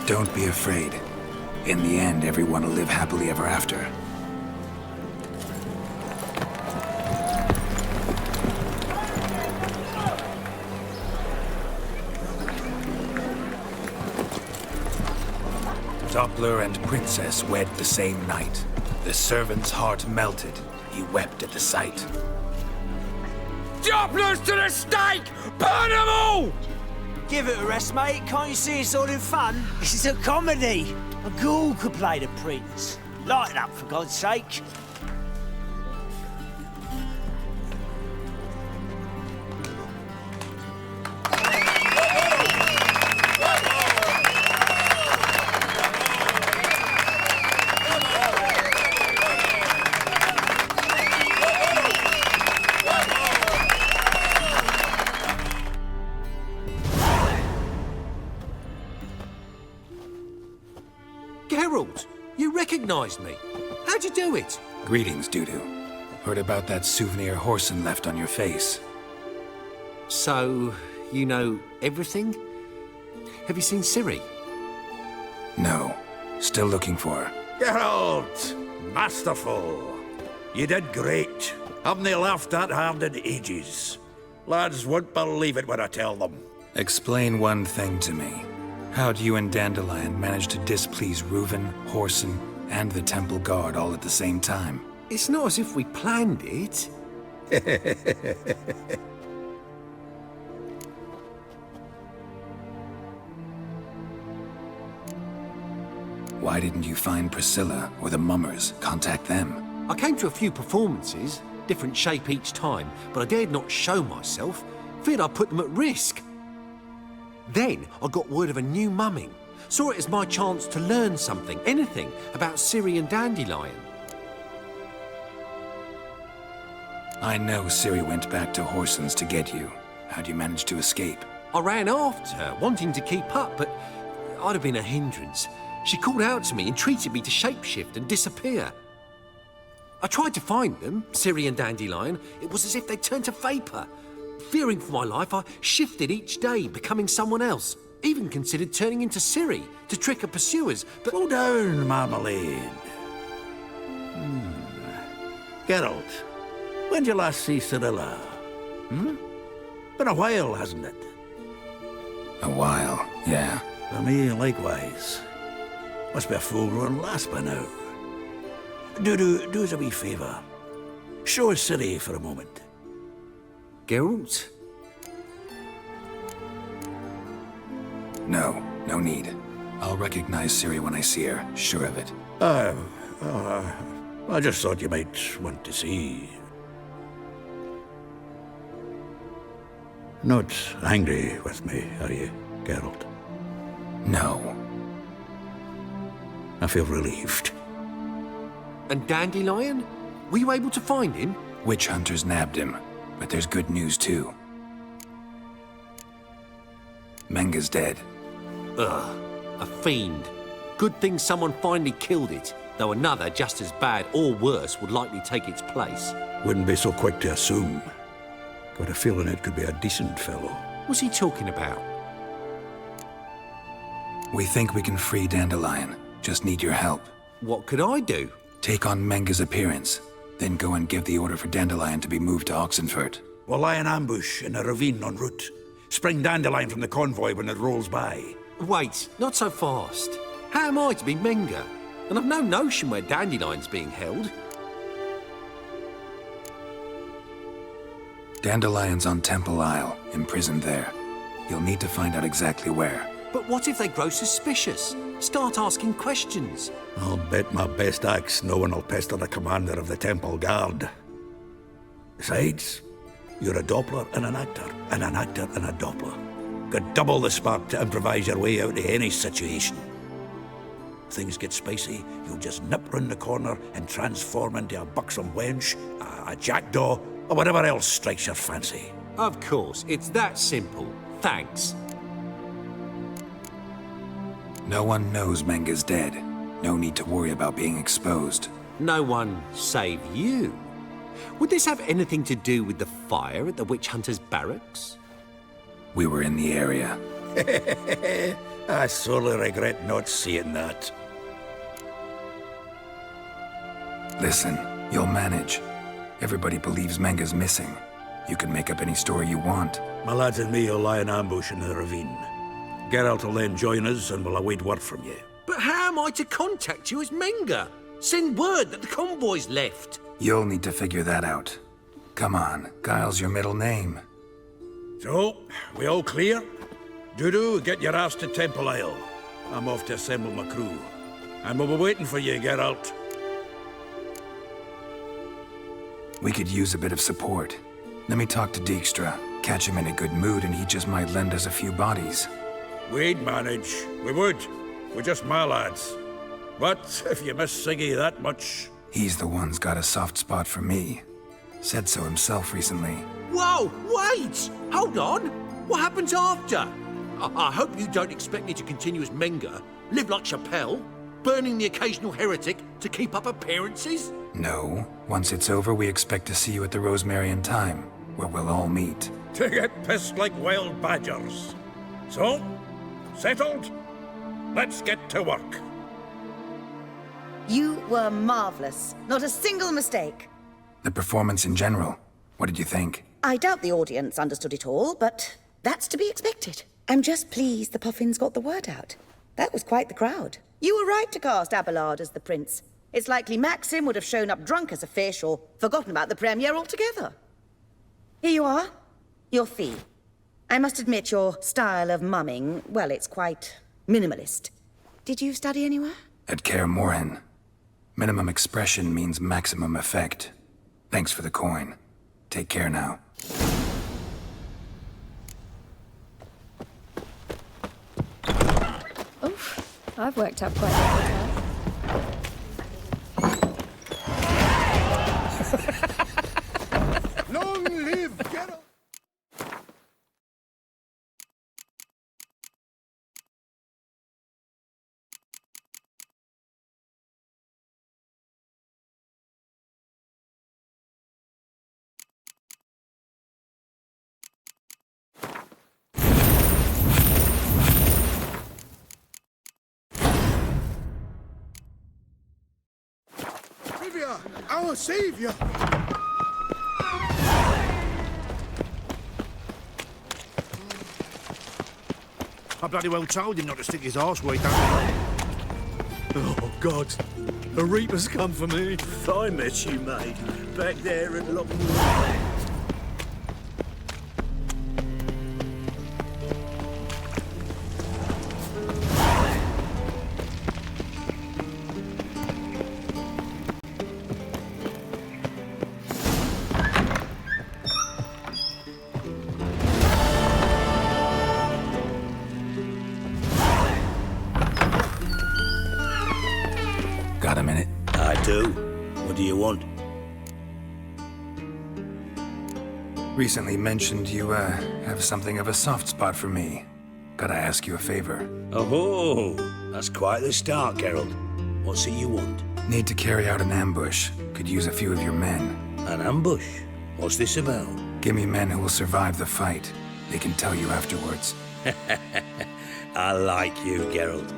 Don't be afraid. In the end, everyone will live happily ever after. Doppler and Princess wed the same night. The servant's heart melted. He wept at the sight. Dopplers to the stake! Burn them all! Give it a rest, mate. Can't you see it's all in fun? This is a comedy. A ghoul could play the prince. Lighten up, for God's sake. Geralt, you recognised me. How'd you do it? Greetings, Dudu. Heard about that souvenir Horson left on your face. So, you know everything? Have you seen Ciri? No. Still looking for her. Geralt! Masterful! You did great. Haven't they laughed that hard in ages? Lads won't believe it when I tell them. Explain one thing to me. How'd you and Dandelion manage to displease Reuven, Horson, and the Temple Guard all at the same time? It's not as if we planned it. Why didn't you find Priscilla or the Mummers? Contact them. I came to a few performances, different shape each time, but I dared not show myself. Feared I'd put them at risk. Then I got word of a new mumming. Saw it as my chance to learn something, anything, about Ciri and Dandelion. I know Ciri went back to Horson's to get you. How'd you manage to escape? I ran after her, wanting to keep up, but I'd have been a hindrance. She called out to me, entreated me to shapeshift and disappear. I tried to find them, Ciri and Dandelion. It was as if they'd turned to vapour. Fearing for my life, I shifted each day, becoming someone else. Even considered turning into Ciri to trick her pursuers, but... Slow down, Marmalade. Geralt, when'd you last see Cirilla? Been a while, hasn't it? A while, yeah. For me, likewise. Must be a full-grown lass by now. Do us a wee favour. Show us Ciri for a moment. Geralt? No, no need. I'll recognize Ciri when I see her, sure of it. I just thought you might want to see. Not angry with me, are you, Geralt? No. I feel relieved. And Dandelion? Were you able to find him? Witch hunters nabbed him, but there's good news too. Menga's dead. Ugh, a fiend. Good thing someone finally killed it, though another just as bad or worse would likely take its place. Wouldn't be so quick to assume. Got a feeling it could be a decent fellow. What's he talking about? We think we can free Dandelion. Just need your help. What could I do? Take on Menga's appearance, then go and give the order for Dandelion to be moved to Oxenfurt. We'll lie in ambush in a ravine en route. Spring Dandelion from the convoy when it rolls by. Wait, not so fast. How am I to be Menga? And I've no notion where Dandelion's being held. Dandelion's on Temple Isle, imprisoned there. You'll need to find out exactly where. But what if they grow suspicious? Start asking questions. I'll bet my best axe no one will pester the commander of the Temple Guard. Besides, you're a Doppler and an actor and a Doppler. Got double the spark to improvise your way out of any situation. Things get spicy, you'll just nip round the corner and transform into a buxom wench, a jackdaw, or whatever else strikes your fancy. Of course, it's that simple. Thanks. No one knows Menga's dead. No need to worry about being exposed. No one save you. Would this have anything to do with the fire at the witch hunter's barracks? We were in the area. I sorely regret not seeing that. Listen, you'll manage. Everybody believes Menga's missing. You can make up any story you want. My lads and me will lie in ambush in the ravine. Geralt will then join us and we'll await word from you. But how am I to contact you as Menga? Send word that the convoy's left. You'll need to figure that out. Come on, Guile's your middle name. So, we all clear? Dudu, get your ass to Temple Isle. I'm off to assemble my crew. And we'll be waiting for you, Geralt. We could use a bit of support. Let me talk to Dijkstra. Catch him in a good mood and he just might lend us a few bodies. We'd manage. We would. We're just my lads. But if you miss Siggy that much... He's the one's got a soft spot for me. Said so himself recently. Whoa, wait! Hold on! What happens after? I hope you don't expect me to continue as Menga, live like Chappelle. burning the occasional heretic to keep up appearances? No. Once it's over, we expect to see you at the Rosemary and Thyme, where we'll all meet. To get pissed like wild badgers. So, settled? Let's get to work. You were marvellous. Not a single mistake. The performance in general, what did you think? I doubt the audience understood it all, but that's to be expected. I'm just pleased the Puffins got the word out. That was quite the crowd. You were right to cast Abelard as the prince. It's likely Maxim would have shown up drunk as a fish or forgotten about the premiere altogether. Here you are. Your fee. I must admit your style of mumming, well, it's quite minimalist. Did you study anywhere? At Kaer Morhen. Minimum expression means maximum effect. Thanks for the coin. Take care now. Oof, I've worked up quite a bit. Long live Geralt! Rivia, our savior! I bloody well told him not to stick his arse where he don't. Oh, God. A Reaper's come for me. I met you, mate. Back there at Lockwood. Got a minute? I do. What do you want? Recently mentioned you, have something of a soft spot for me. Gotta ask you a favor. Oh, that's quite the start, Geralt. What's it you want? Need to carry out an ambush. Could use a few of your men. An ambush? What's this about? Give me men who will survive the fight. They can tell you afterwards. I like you, Geralt.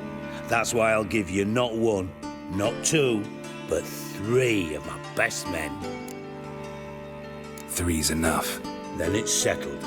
That's why I'll give you not one, not two, but 3 of my best men. 3's enough. Then it's settled.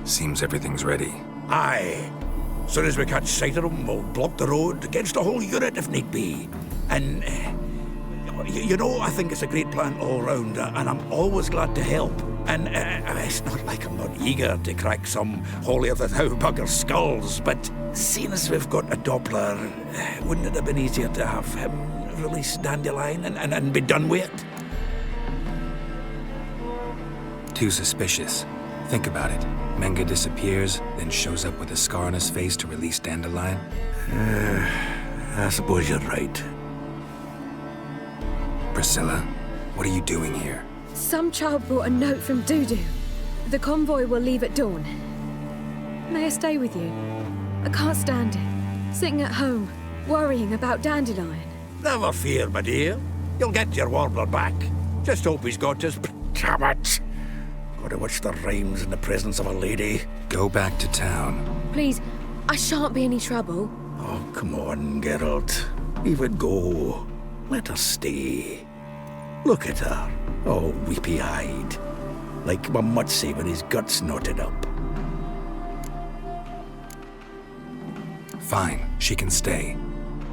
Seems everything's ready. Aye. Soon as we catch sight of them, we'll block the road against the whole unit if need be. And, you know, I think it's a great plan all round, and I'm always glad to help. And it's not like I'm not eager to crack some holier-than-thou bugger's skulls, but seeing as we've got a Doppler, wouldn't it have been easier to have him release Dandelion and be done with it? Too suspicious. Think about it. Menga disappears, then shows up with a scar on his face to release Dandelion. I suppose you're right. Priscilla, what are you doing here? Some child brought a note from Dudu. The convoy will leave at dawn. May I stay with you? I can't stand it. Sitting at home, worrying about Dandelion. Never fear, my dear. You'll get your warbler back. Just hope he's got his... Damn it! Gotta watch the rhymes in the presence of a lady. Go back to town. Please, I shan't be any trouble. Oh, come on, Geralt. Leave it go. Let her stay. Look at her, all weepy-eyed. Like my Mutsy with his guts knotted up. Fine, she can stay.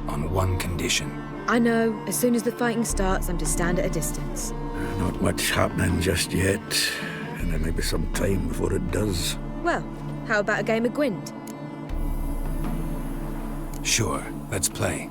On one condition. I know, as soon as the fighting starts, I'm to stand at a distance. Not much happening just yet. And there may be some time before it does. Well, how about a game of Gwynd? Sure, let's play.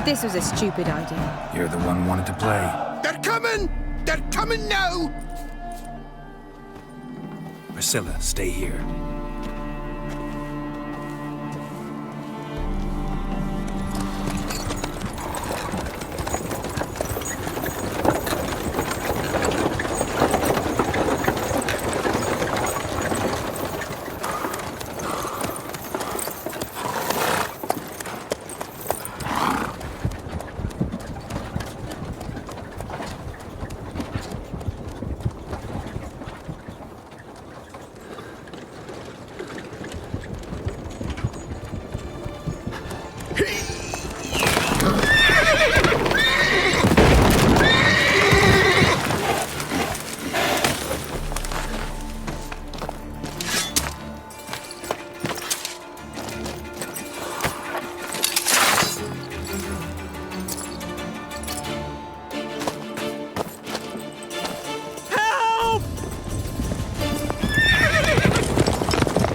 This was a stupid idea. You're the one who wanted to play. They're coming! They're coming now! Priscilla, stay here.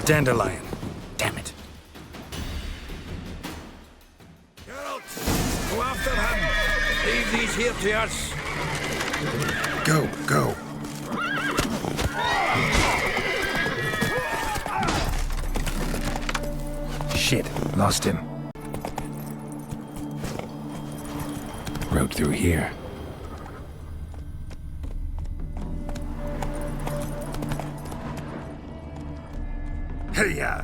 Dandelion. Damn it. Geralt, go after him. Leave these here to us. Go, go. Shit, lost him. Road through here. Hey-ya!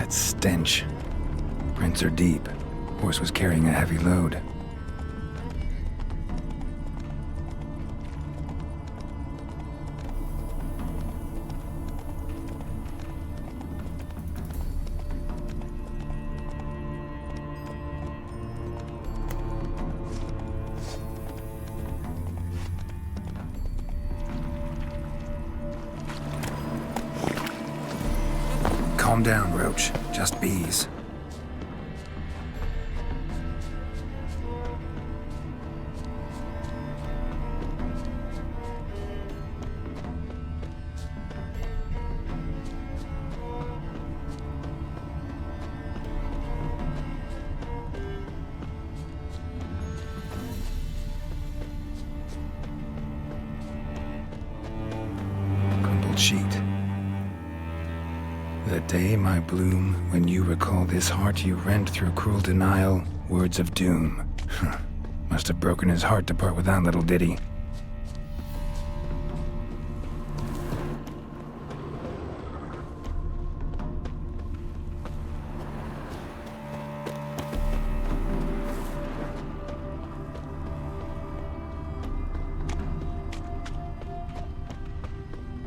That stench. Prints are deep. Horse was carrying a heavy load. Calm down, Roach. Just bees. Crumpled sheet. The day, my bloom, when you recall this heart you rent through cruel denial, words of doom. Must have broken his heart to part with that little ditty.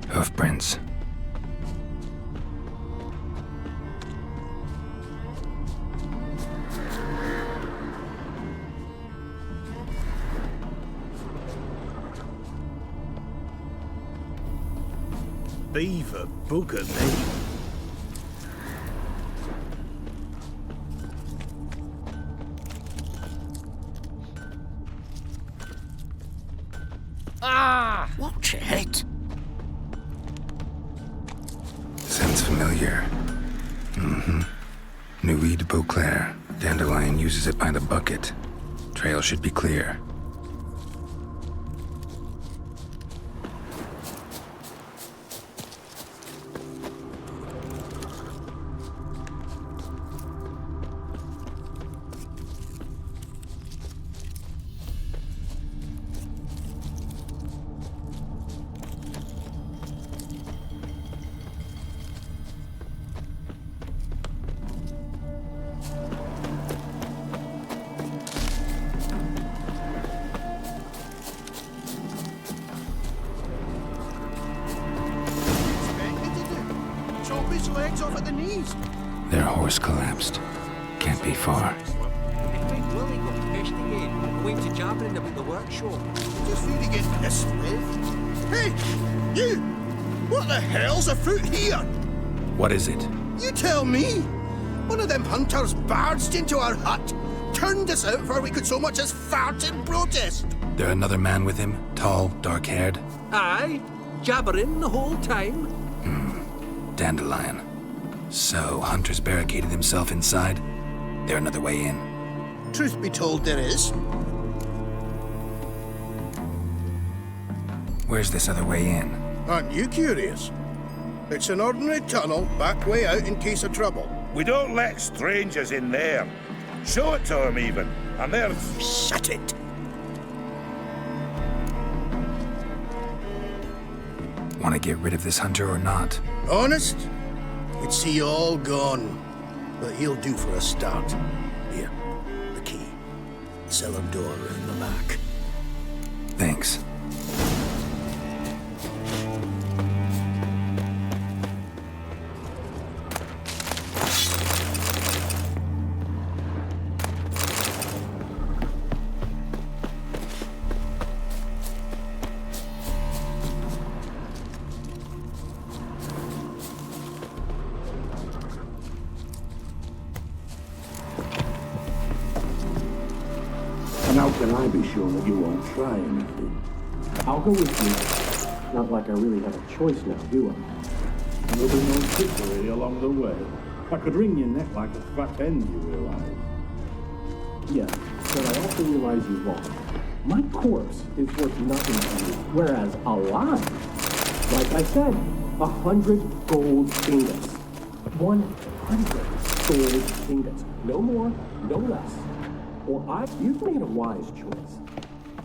Hoofprints. Beaver bugger me. Ah! Watch it. Sounds familiar. Nuit de Beauclair. Dandelion uses it by the bucket. Trail should be clear. Chop his legs off at the knees. Their horse collapsed. Can't be far. If Big Willie got pissed again, I went to jabbering about the workshop. Just really get pissed with. Hey, you! What the hell's afoot here? What is it? You tell me. One of them hunters barged into our hut, turned us out before we could so much as fart in protest. There another man with him? Tall, dark-haired? Aye, jabbering the whole time. Dandelion. So, Hunter's barricaded himself inside? There another way in? Truth be told, there is. Where's this other way in? Aren't you curious? It's an ordinary tunnel, back way out in case of trouble. We don't let strangers in there. Show it to them even, and they're... Shut it! Want to get rid of this hunter or not? Honest? We'd see you all gone. But he'll do for a start. Here, the key. Cellar door in the back. Thanks. And how can I be sure that you won't try anything? I'll go with you. Not like I really have a choice now, do I? There'll be no trickery along the way. I could wring your neck like a fat hen, you realize? Yeah, but I also realize you won't. My corpse is worth nothing to you, whereas alive, like I said, 100 gold ingots. 100 gold ingots. No more, no less. You've made a wise choice.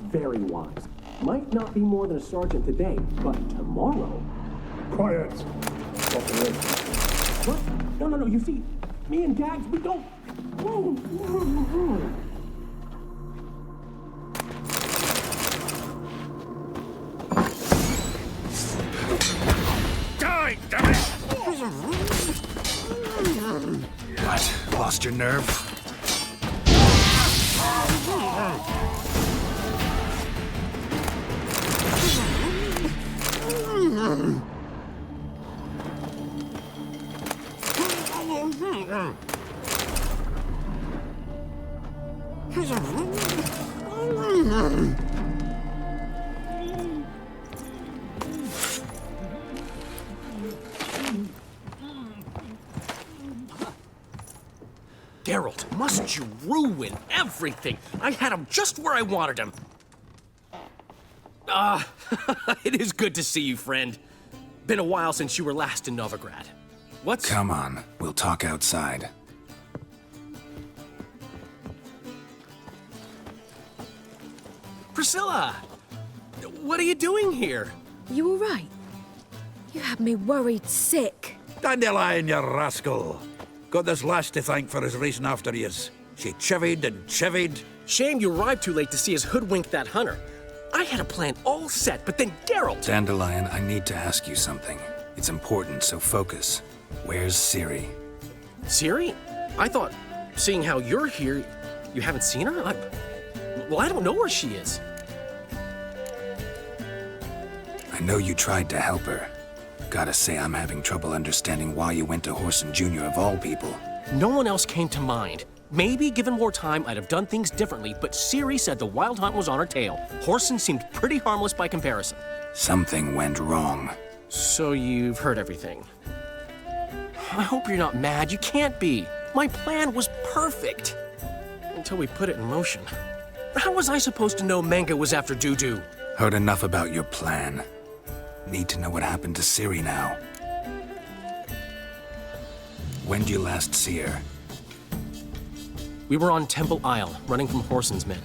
Very wise. Might not be more than a sergeant today, but tomorrow... Quiet. Walk away. What? No, you see, me and Gags, we don't... Die, damn it! What? Lost your nerve? Geralt, must you ruin everything? I had him just where I wanted him. It is good to see you, friend. Been a while since you were last in Novigrad. What's... Come on, we'll talk outside. Priscilla! What are you doing here? You all right? You had me worried sick. Dandelion, you rascal. Got this lass to thank for his racing after yous. She chivied and chivied. Shame you arrived too late to see us hoodwink that hunter. I had a plan all set, but then Geralt... Dandelion, I need to ask you something. It's important, so focus. Where's Ciri? Ciri? I thought, seeing how you're here, you haven't seen her? Well, I don't know where she is. I know you tried to help her. Gotta say, I'm having trouble understanding why you went to Whoreson Jr. of all people. No one else came to mind. Maybe, given more time, I'd have done things differently, but Ciri said the Wild Hunt was on her tail. Whoreson seemed pretty harmless by comparison. Something went wrong. So you've heard everything. I hope you're not mad. You can't be. My plan was perfect. Until we put it in motion. How was I supposed to know Manga was after Dudu? Heard enough about your plan. Need to know what happened to Ciri now. When did you last see her? We were on Temple Isle, running from Whoreson's men.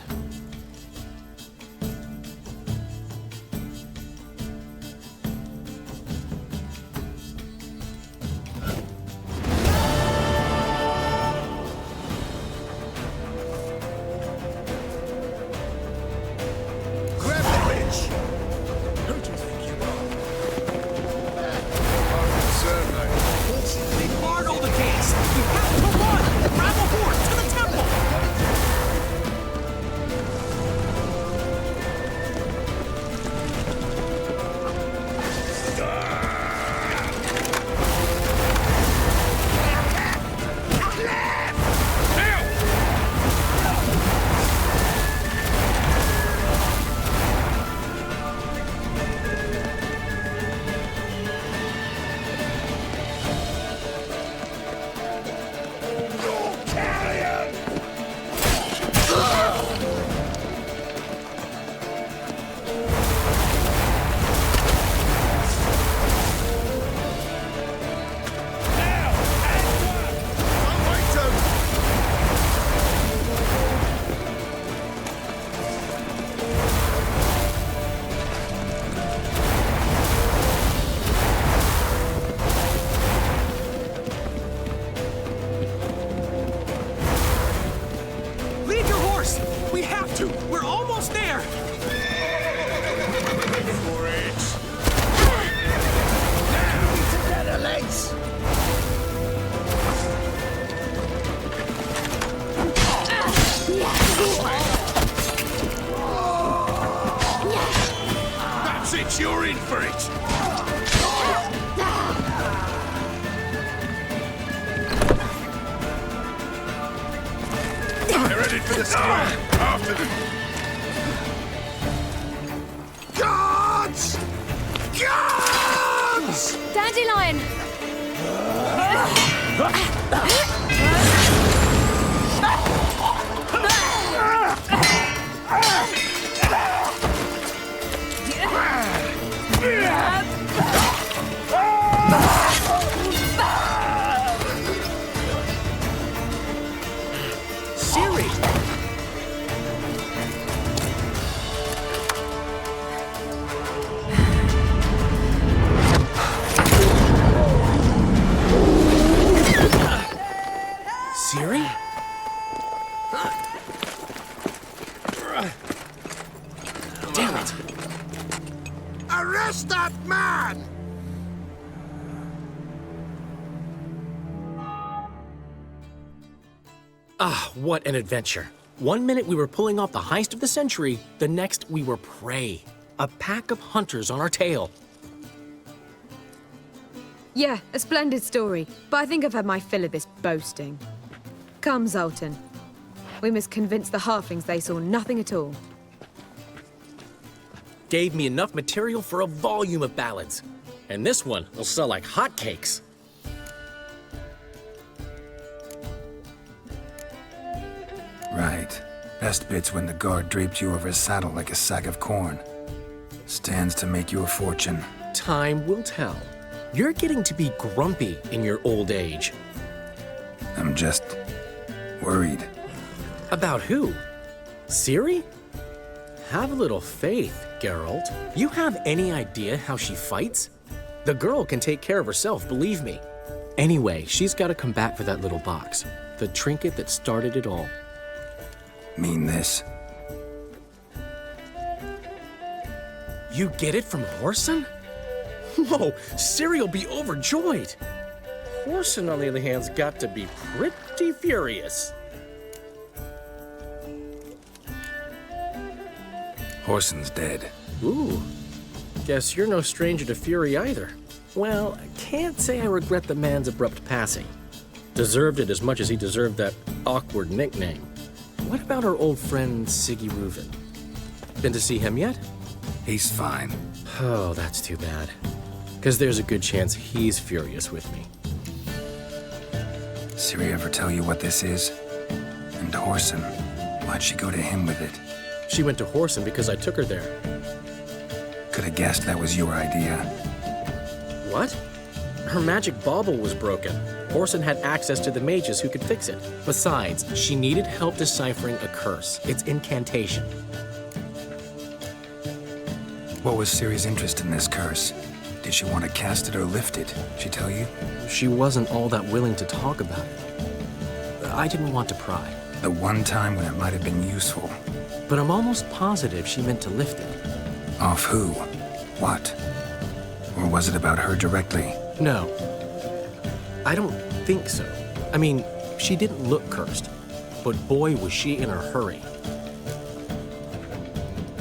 You're in for it! They're headed for the square! After them! Guards! Guards! Dandelion! Ciri! Ah, what an adventure. One minute we were pulling off the heist of the century, the next we were prey. A pack of hunters on our tail. Yeah, a splendid story, but I think I've had my fill of this boasting. Come, Zoltan. We must convince the halflings they saw nothing at all. Gave me enough material for a volume of ballads. And this one will sell like hotcakes. Right. Best bit's when the guard draped you over his saddle like a sack of corn. Stands to make you a fortune. Time will tell. You're getting to be grumpy in your old age. I'm just worried. About who? Ciri? Have a little faith, Geralt. You have any idea how she fights? The girl can take care of herself, believe me. Anyway, she's got to come back for that little box. The trinket that started it all. Mean this? You get it from Whoreson? Whoa, Ciri will be overjoyed. Whoreson, on the other hand, has got to be pretty furious. Whoreson's dead. Ooh, guess you're no stranger to fury either. Well, I can't say I regret the man's abrupt passing. Deserved it as much as he deserved that awkward nickname. What about our old friend Siggy Reuven? Been to see him yet? He's fine. Oh, that's too bad. Because there's a good chance he's furious with me. Ciri ever tell you what this is? And Whoreson, why'd she go to him with it? She went to Whoreson because I took her there. Could have guessed that was your idea. What? Her magic bauble was broken. Whoreson had access to the mages who could fix it. Besides, she needed help deciphering a curse. It's incantation. What was Ciri's interest in this curse? Did she want to cast it or lift it? She tell you? She wasn't all that willing to talk about it. I didn't want to pry. The one time when it might have been useful. But I'm almost positive she meant to lift it. Off who? What? Or was it about her directly? No. I don't think so. I mean, she didn't look cursed. But boy, was she in a hurry.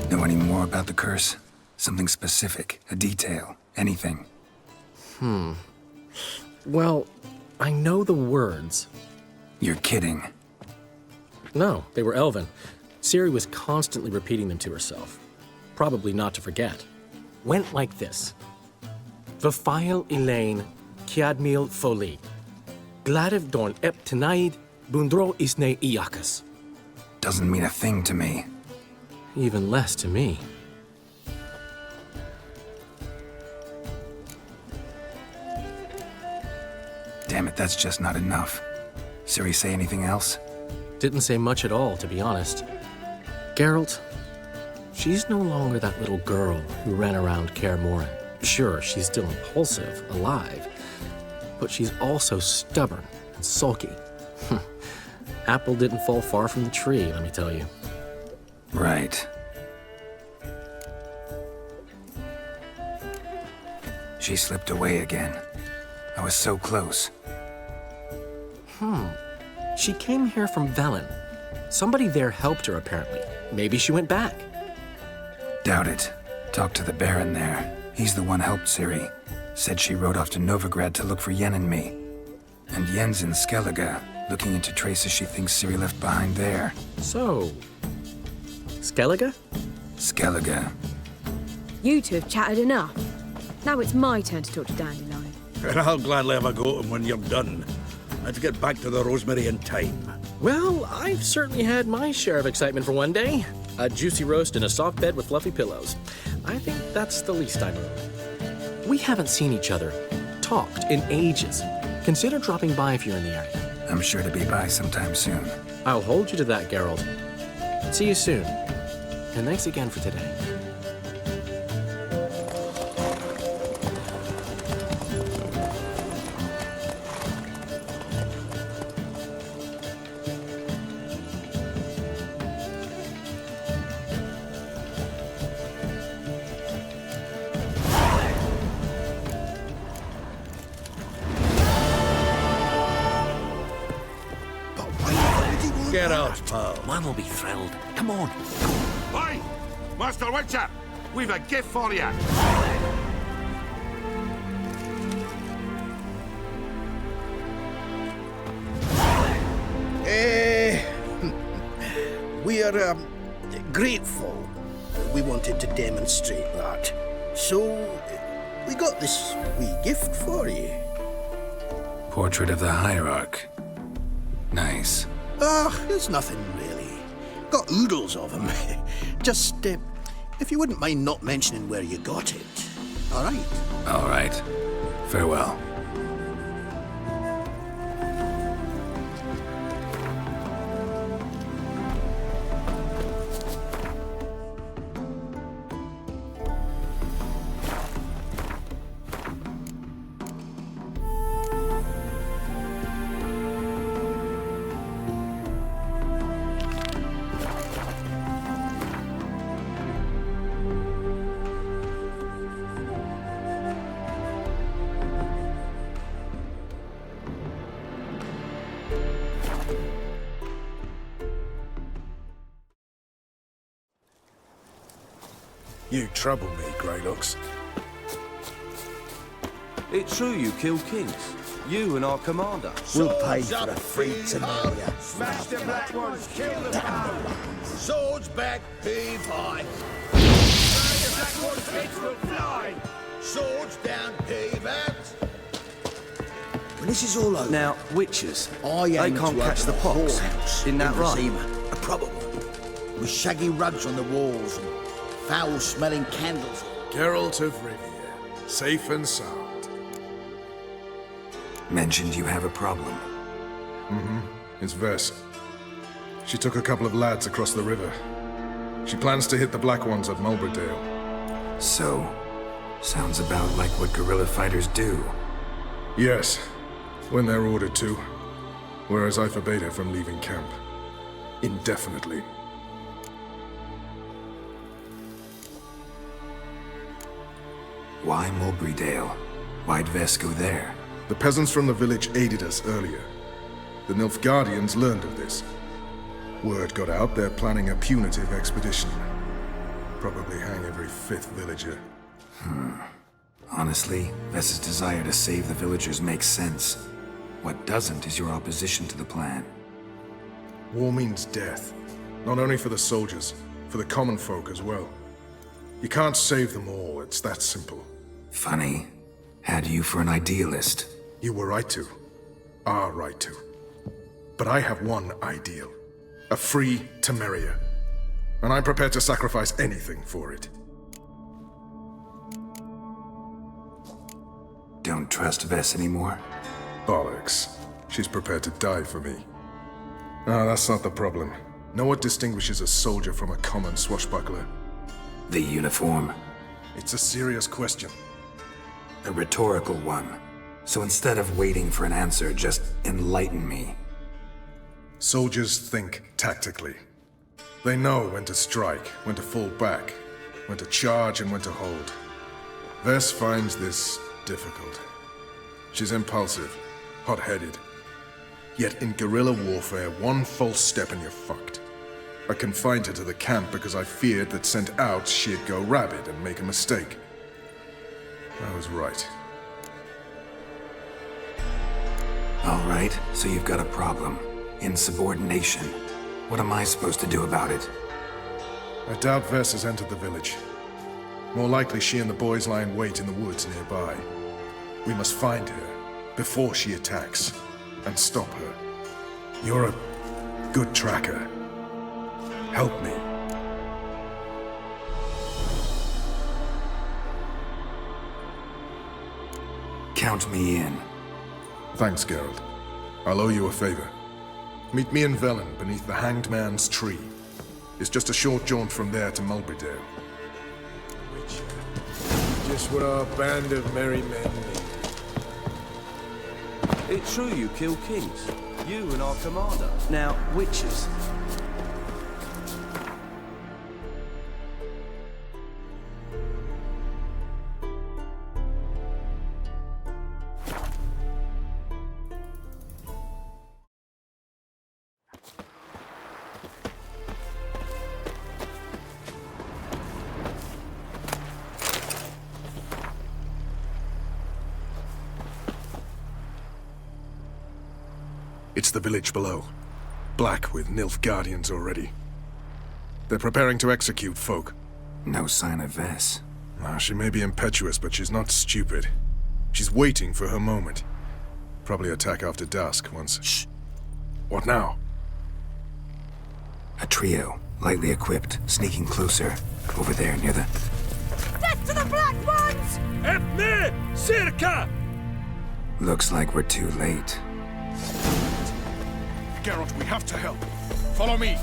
Know any more about the curse? Something specific, a detail, anything? Well, I know the words. You're kidding. No, they were Elven. Ciri was constantly repeating them to herself. Probably not to forget. Went like this. Vafile Elaine, Kiadmil Foli. Gladev Dorn Ep Tenaid, Bundro Isne Iakas. Doesn't mean a thing to me. Even less to me. Damn it, that's just not enough. Ciri say anything else? Didn't say much at all, to be honest. Geralt, she's no longer that little girl who ran around Kaer Morhen. Sure, she's still impulsive, alive, but she's also stubborn and sulky. Apple didn't fall far from the tree, let me tell you. Right. She slipped away again. I was so close. She came here from Velen. Somebody there helped her, apparently. Maybe she went back. Doubt it. Talked to the Baron there. He's the one helped Ciri. Said she rode off to Novigrad to look for Yen and me. And Yen's in Skellige, looking into traces she thinks Ciri left behind there. So, Skellige? Skellige. You two have chatted enough. Now it's my turn to talk to Dandelion. And I'll gladly have a go at him when you're done. Let's get back to the Rosemary in time. Well, I've certainly had my share of excitement for one day. A juicy roast in a soft bed with fluffy pillows. I think that's the least I'm owed. We haven't seen each other, talked in ages. Consider dropping by if you're in the area. I'm sure to be by sometime soon. I'll hold you to that, Geralt. See you soon. And thanks again for today. Get out, pal. Mine will be thrilled. Come on. Hey, Master Witcher, we've a gift for you. We are grateful. We wanted to demonstrate that. So, we got this wee gift for you. Portrait of the Hierarch. Nice. There's nothing really. Got oodles of them. Just, if you wouldn't mind not mentioning where you got it. All right? All right. Farewell. You trouble me, Greylocks. It's true you killed kings. You and our commander. We'll pay for the free Tamaria. Smash the black ones, kill the power. Swords back, heave high. Smash the black ones, heads will fly. Swords down, heave out. When this is all over... Now, witches, I they aim can't to catch the open a pox. whorehouse Isn't that in right? Zima, a proper one, with shaggy rugs on the walls and foul-smelling candles. Geralt of Rivia, safe and sound. Mentioned you have a problem. Mm-hmm. It's Vess. She took a couple of lads across the river. She plans to hit the Black Ones at Mulberdale. So, sounds about like what guerrilla fighters do. Yes, when they're ordered to. Whereas I forbade her from leaving camp. Indefinitely. Why Mulberdale? Why'd Vess go there? The peasants from the village aided us earlier. The Nilfgaardians learned of this. Word got out they're planning a punitive expedition. Probably hang every fifth villager. Honestly, Vess's desire to save the villagers makes sense. What doesn't is your opposition to the plan. War means death. Not only for the soldiers, for the common folk as well. You can't save them all, it's that simple. Funny. Had you for an idealist. You were right to. Are right to. But I have one ideal. A free Temeria. And I'm prepared to sacrifice anything for it. Don't trust Vess anymore? Bollocks. She's prepared to die for me. No, that's not the problem. Know what distinguishes a soldier from a common swashbuckler? The uniform. It's a serious question. A rhetorical one. So instead of waiting for an answer, just enlighten me. Soldiers think tactically. They know when to strike, when to fall back, when to charge and when to hold. Vess finds this difficult. She's impulsive, hot-headed. Yet in guerrilla warfare, one false step and you're fucked. I confined her to the camp because I feared that sent out she'd go rabid and make a mistake. I was right. All right, so you've got a problem. Insubordination. What am I supposed to do about it? I doubt Vess has entered the village. More likely she and the boys lie in wait in the woods nearby. We must find her before she attacks and stop her. You're a good tracker. Help me. Count me in. Thanks, Geralt. I'll owe you a favor. Meet me in Velen beneath the Hanged Man's tree. It's just a short jaunt from there to Mulberdale. Just what our band of merry men need. It's true you killed kings. You and our commander. Now, witches. It's the village below. Black with Nilfgaardians already. They're preparing to execute folk. No sign of Vess. She may be impetuous, but she's not stupid. She's waiting for her moment. Probably attack after dusk once... Shh! What now? A trio, lightly equipped, sneaking closer. Over there, near the... Death to the Black Ones! Ethne! Circa! Looks like we're too late. Geralt, we have to help. Follow me.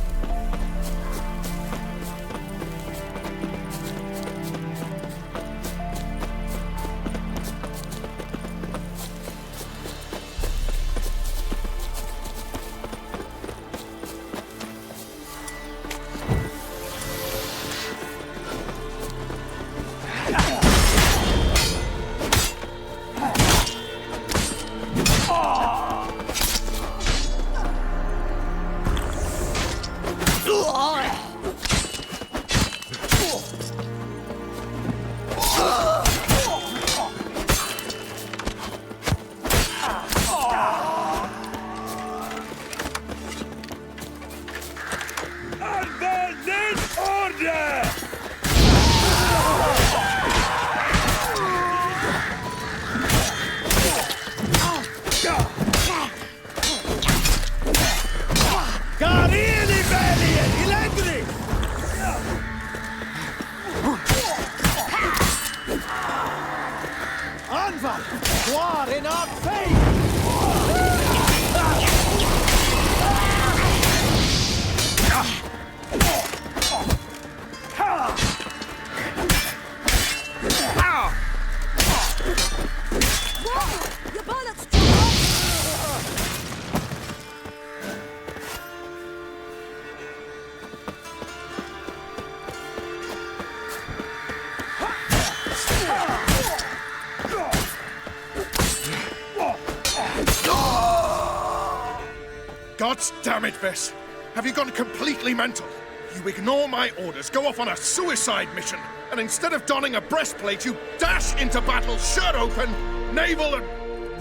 Damn it, Vess! Have you gone completely mental? You ignore my orders, go off on a suicide mission, and instead of donning a breastplate, you dash into battle, shirt open, navel and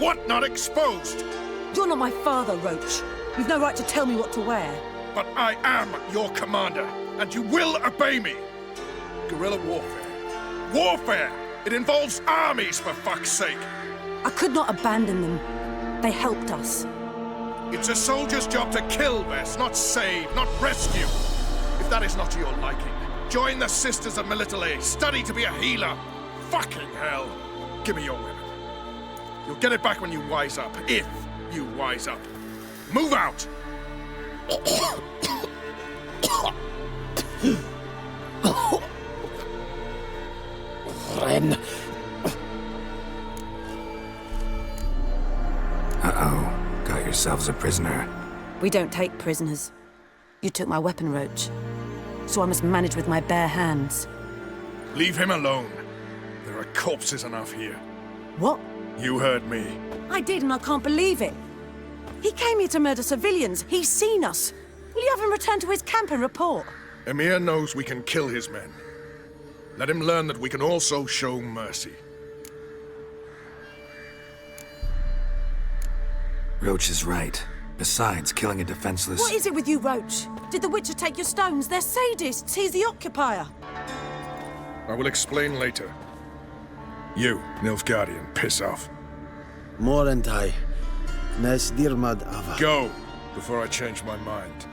whatnot exposed! You're not my father, Roach. You've no right to tell me what to wear. But I am your commander, and you will obey me! Guerrilla warfare. Warfare! It involves armies, for fuck's sake! I could not abandon them. They helped us. It's a soldier's job to kill, Vess, not save, not rescue. If that is not to your liking, join the Sisters of Melitele, study to be a healer. Fucking hell. Give me your weapon. You'll get it back when you wise up, if you wise up. Move out! Ren. Uh-oh. Got yourselves a prisoner. We don't take prisoners. You took my weapon, Roach. So I must manage with my bare hands. Leave him alone. There are corpses enough here. What? You heard me. I did, and I can't believe it. He came here to murder civilians. He's seen us. Will you have him return to his camp and report? Emir knows we can kill his men. Let him learn that we can also show mercy. Roach is right. Besides, killing a defenseless... What is it with you, Roach? Did the Witcher take your stones? They're sadists. He's the occupier. I will explain later. You, Nilfgaardian, piss off. Morentai. Nes dirmad ava. Go, before I change my mind.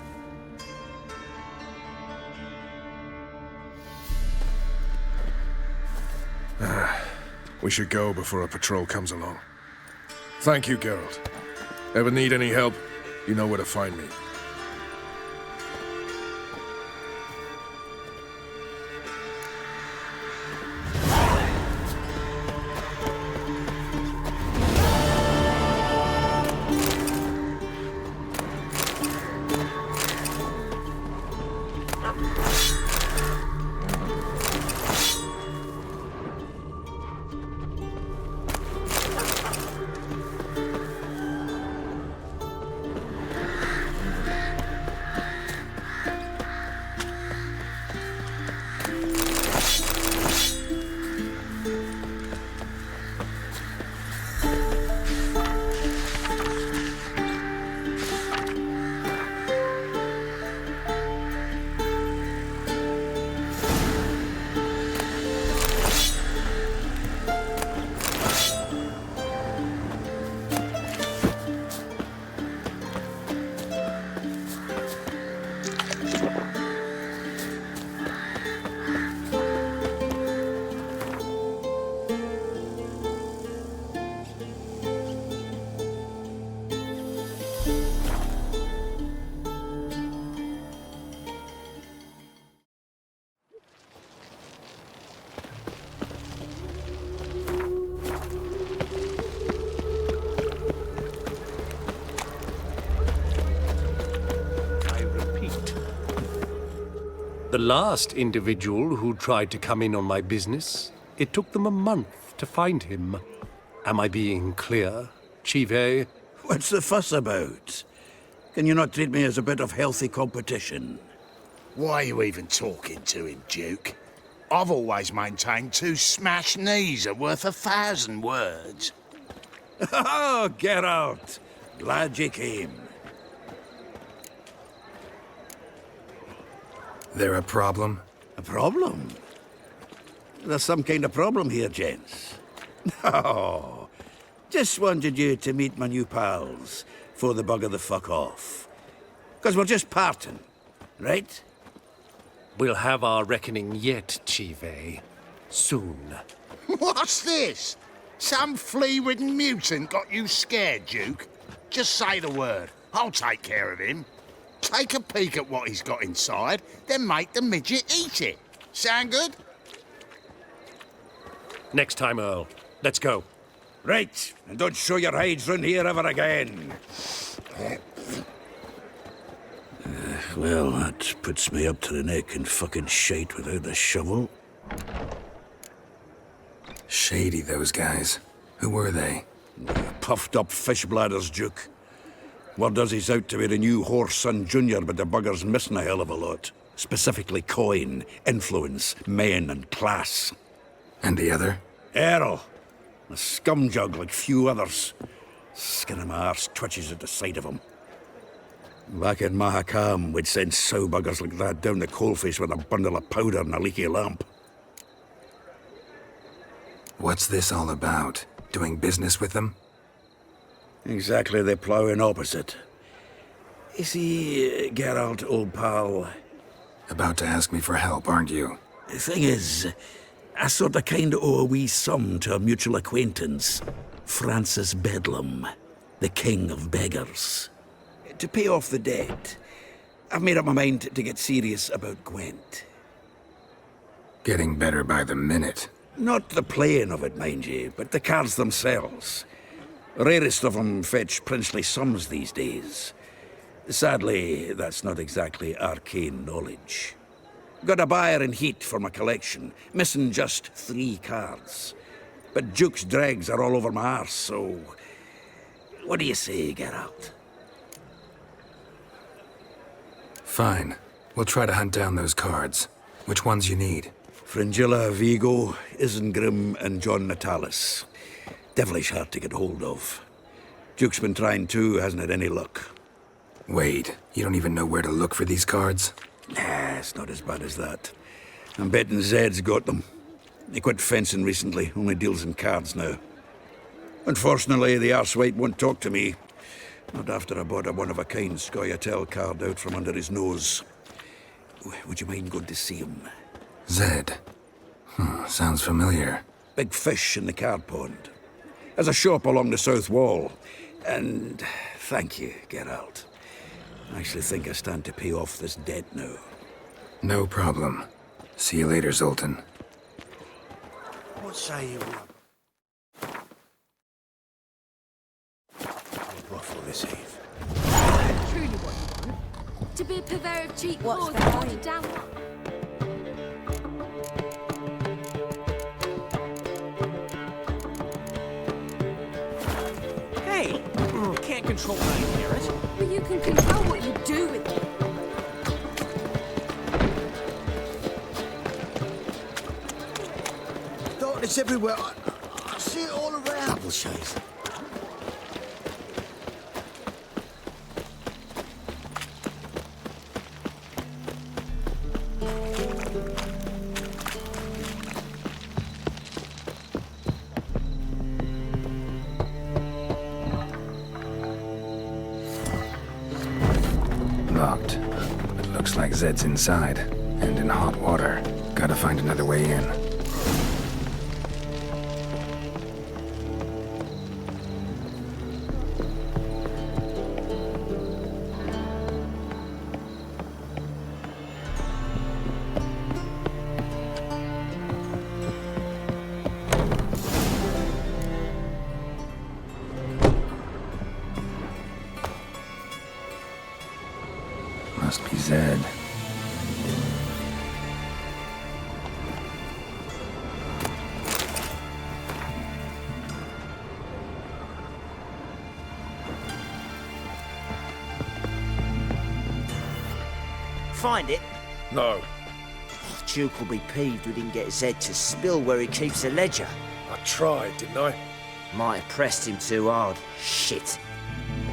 We should go before a patrol comes along. Thank you, Geralt. Ever need any help, you know where to find me. The last individual who tried to come in on my business, it took them a month to find him. Am I being clear, Chive? What's the fuss about? Can you not treat me as a bit of healthy competition? Why are you even talking to him, Duke? I've always maintained 2 smashed knees are worth 1,000 words. Oh, Geralt! Glad you came. There a problem? A problem? There's some kind of problem here, gents. Oh, just wanted you to meet my new pals before they bugger the fuck off. 'Cause we're just parting, right? We'll have our reckoning yet, Chive. Soon. What's this? Some flea-ridden mutant got you scared, Duke? Just say the word. I'll take care of him. Take a peek at what he's got inside, then make the midget eat it. Sound good? Next time, Earl. Let's go. Right, and don't show your hides round here ever again. Well, that puts me up to the neck in fucking shite without a shovel. Shady, those guys. Who were they? Puffed up fish bladders, Duke. Word does he's out to be the new Whoreson Junior, but the bugger's missing a hell of a lot. Specifically coin, influence, men, and class. And the other? Errol. A scumjug like few others. Skin of my arse twitches at the sight of him. Back in Mahakam, we'd send sow buggers like that down the coalface with a bundle of powder and a leaky lamp. What's this all about? Doing business with them? Exactly the ploughing opposite. You see, Geralt, old pal... About to ask me for help, aren't you? The thing is, I sort of kind of owe a wee sum to a mutual acquaintance, Francis Bedlam, the king of beggars. To pay off the debt, I've made up my mind to get serious about Gwent. Getting better by the minute. Not the playing of it, mind you, but the cards themselves. Rarest of them fetch princely sums these days. Sadly, that's not exactly arcane knowledge. Got a buyer in heat for my collection, missing just 3 cards. But Duke's dregs are all over my arse, so... What do you say, Geralt? Fine. We'll try to hunt down those cards. Which ones you need? Fringilla, Vigo, Isengrim, and John Natalis. Devilish hard to get hold of. Duke's been trying too, hasn't had any luck. Wait, you don't even know where to look for these cards? Nah, it's not as bad as that. I'm betting Zed's got them. He quit fencing recently, only deals in cards now. Unfortunately, the arsewite won't talk to me. Not after I bought a one-of-a-kind Scoia'tael card out from under his nose. Would you mind going to see him? Zed. Sounds familiar. Big fish in the card pond. There's a shop along the south wall. And thank you, Geralt. I actually think I stand to pay off this debt now. No problem. See you later, Zoltan. What say you? Ruffle this Eve. Truly what you want? To be a purveyor of cheap What's clothes the and point? watered down... Hey! Can't control my parrot. Well, you can control what you do with it. Darkness everywhere. I see it all around. Double shave. Locked. It looks like Zed's inside. And in hot water. Gotta find another way in. Must be Zed. find it? No. The Duke will be peeved we didn't get Zed to spill where he keeps the ledger. I tried, didn't I? Might have pressed him too hard. Shit.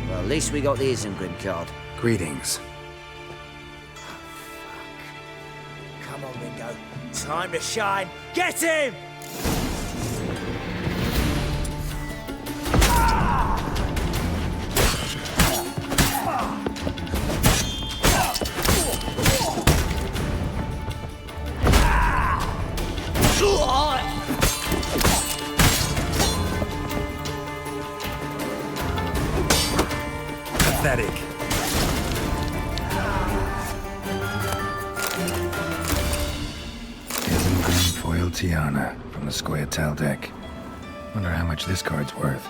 Well, at least we got the Isengrim card. Greetings. Come on, Ringo. Time to shine. Get him! Pathetic. Isengrim Foil Tiana from the Scoia'tael deck. Wonder how much this card's worth.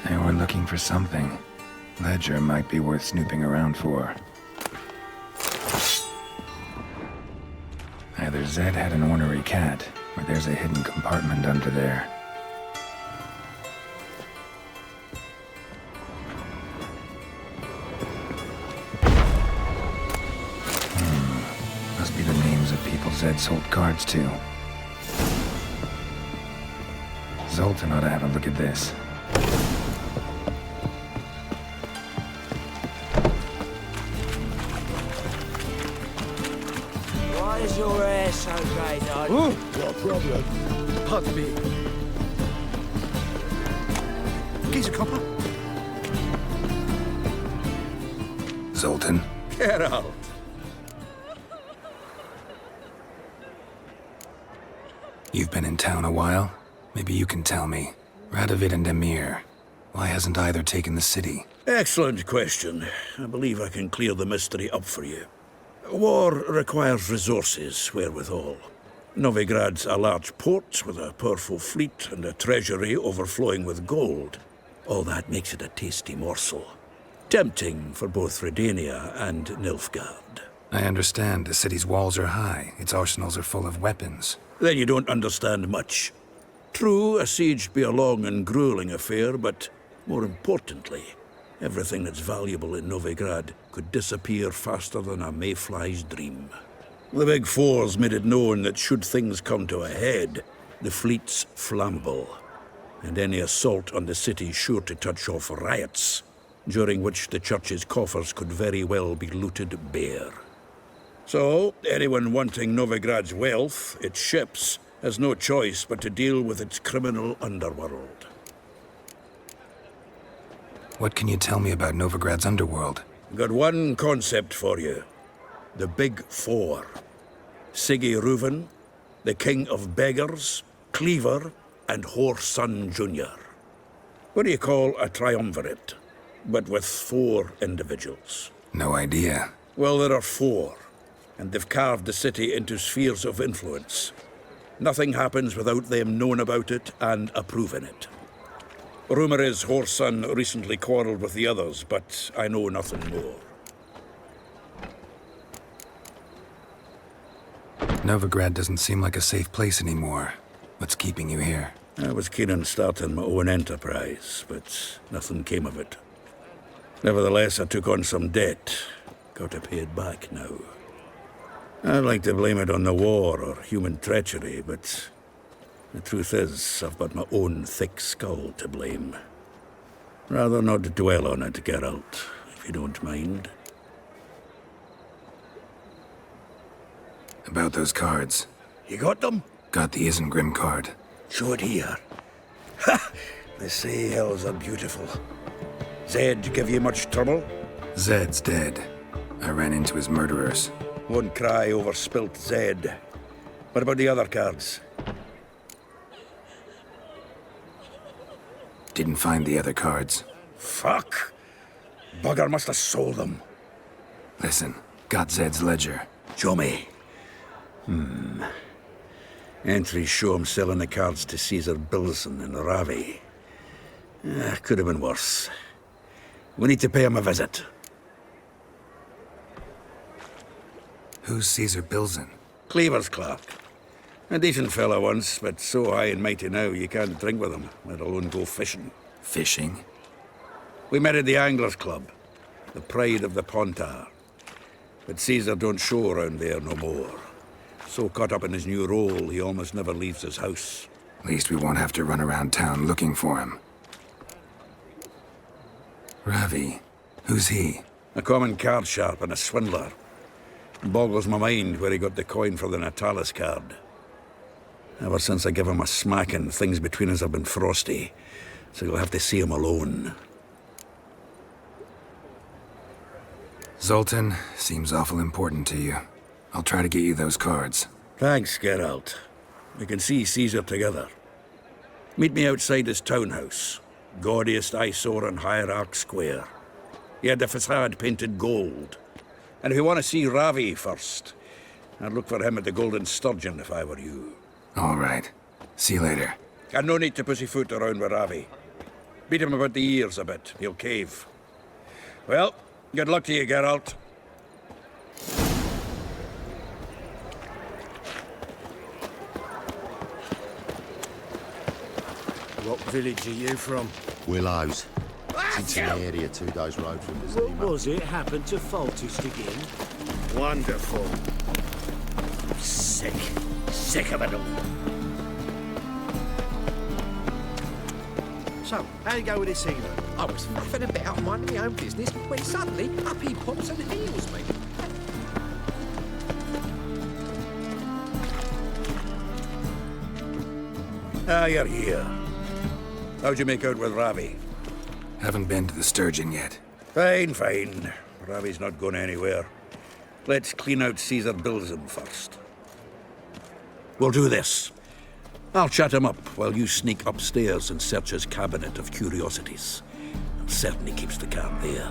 Hey, we're looking for something. Ledger might be worth snooping around for. Either Zed had an ornery cat, or there's a hidden compartment under there. Must be the names of people Zed sold cards to. Zoltan ought to have a look at this. Why is your hair so grey, Dad? What problem? Pardon me. Geezer copper? Zoltan? Get out. You've been in town a while? Maybe you can tell me. Radovid and Emir. Why hasn't either taken the city? Excellent question. I believe I can clear the mystery up for you. War requires resources, wherewithal. Novigrad's a large port with a powerful fleet and a treasury overflowing with gold. All that makes it a tasty morsel. Tempting for both Redania and Nilfgaard. I understand the city's walls are high, its arsenals are full of weapons. Then you don't understand much. True, a siege be a long and grueling affair, but more importantly, everything that's valuable in Novigrad could disappear faster than a mayfly's dream. The Big Four's made it known that should things come to a head, the fleet's flammable, and any assault on the city's sure to touch off riots, during which the church's coffers could very well be looted bare. So, anyone wanting Novigrad's wealth, its ships, has no choice but to deal with its criminal underworld. What can you tell me about Novigrad's underworld? Got one concept for you. The Big Four. Siggy Reuven, the King of Beggars, Cleaver, and Whoreson Jr. What do you call a triumvirate, but with 4 individuals? No idea. Well, there are 4, and they've carved the city into spheres of influence. Nothing happens without them knowing about it and approving it. Rumor is Whoreson recently quarreled with the others, but I know nothing more. Novigrad doesn't seem like a safe place anymore. What's keeping you here? I was keen on starting my own enterprise, but nothing came of it. Nevertheless, I took on some debt. Got to pay it back now. I'd like to blame it on the war or human treachery, but the truth is, I've got my own thick skull to blame. Rather not dwell on it, Geralt, if you don't mind. About those cards. You got them? Got the Isengrim card. Show it here. Ha! They say hells are beautiful. Zed give you much trouble? Zed's dead. I ran into his murderers. Won't cry over spilt Zed. What about the other cards? Didn't find the other cards. Fuck! Bugger must have sold them. Listen, got Zed's ledger. Show me. Entries show him selling the cards to Caesar Bilson in Ravi. Could have been worse. We need to pay him a visit. Who's Caesar Bilson? Cleaver's clerk. A decent fella once, but so high and mighty now you can't drink with him, let alone go fishing. Fishing? We met at the Anglers Club, the pride of the Pontar. But Caesar don't show around there no more. So caught up in his new role, he almost never leaves his house. At least we won't have to run around town looking for him. Ravi, who's he? A common card sharp and a swindler. Boggles my mind where he got the coin for the Natalis card. Ever since I gave him a smacking, things between us have been frosty. So you'll have to see him alone. Zoltan, seems awful important to you. I'll try to get you those cards. Thanks, Geralt. We can see Caesar together. Meet me outside his townhouse. Gaudiest eyesore on Hierarch Square. He had the facade painted gold. And if you want to see Ravi first, I'd look for him at the Golden Sturgeon if I were you. All right. See you later. And no need to pussyfoot around with Ravi. Beat him about the ears a bit. He'll cave. Well, good luck to you, Geralt. What village are you from? Willows. It's in the area 2 days' road from the city. What was it happened to Foltest again? Wonderful. Sick. Sick of it all. So, how'd it go with this evening? I was faffing about minding my own business when suddenly up he pops and heals me. Ah, you're here. How'd you make out with Ravi? Haven't been to the Sturgeon yet. Fine, fine. Ravi's not going anywhere. Let's clean out Caesar Bilzen first. We'll do this. I'll chat him up while you sneak upstairs and search his cabinet of curiosities. Certainly keeps the card there.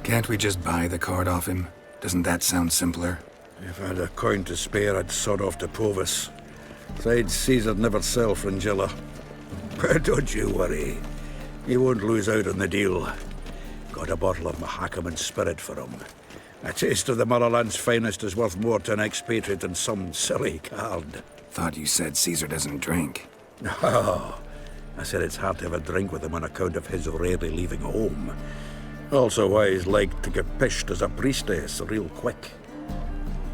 Can't we just buy the card off him? Doesn't that sound simpler? If I had a coin to spare, I'd sod off to Provis. Besides, Caesar'd never sell Fringilla. But don't you worry. He won't lose out on the deal. Got a bottle of Mahakaman spirit for him. A taste of the motherland's finest is worth more to an expatriate than some silly card. Thought you said Caesar doesn't drink. No. I said it's hard to have a drink with him on account of his rarely leaving home. Also why he's like to get pished as a priestess real quick.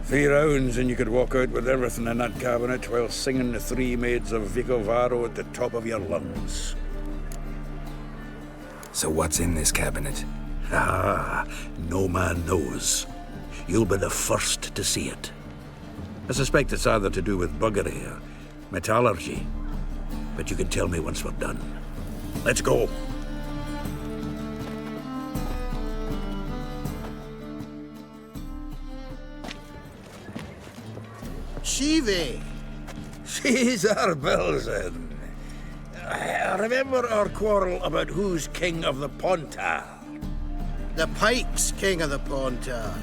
3 rounds and you could walk out with everything in that cabinet while singing the 3 Maids of Vicovaro at the top of your lungs. So what's in this cabinet? Ah, no man knows. You'll be the first to see it. I suspect it's either to do with buggery or metallurgy. But you can tell me once we're done. Let's go. Shivi! Caesar Bilzen. Remember our quarrel about who's king of the Pontar? The Pike's king of the Pontar.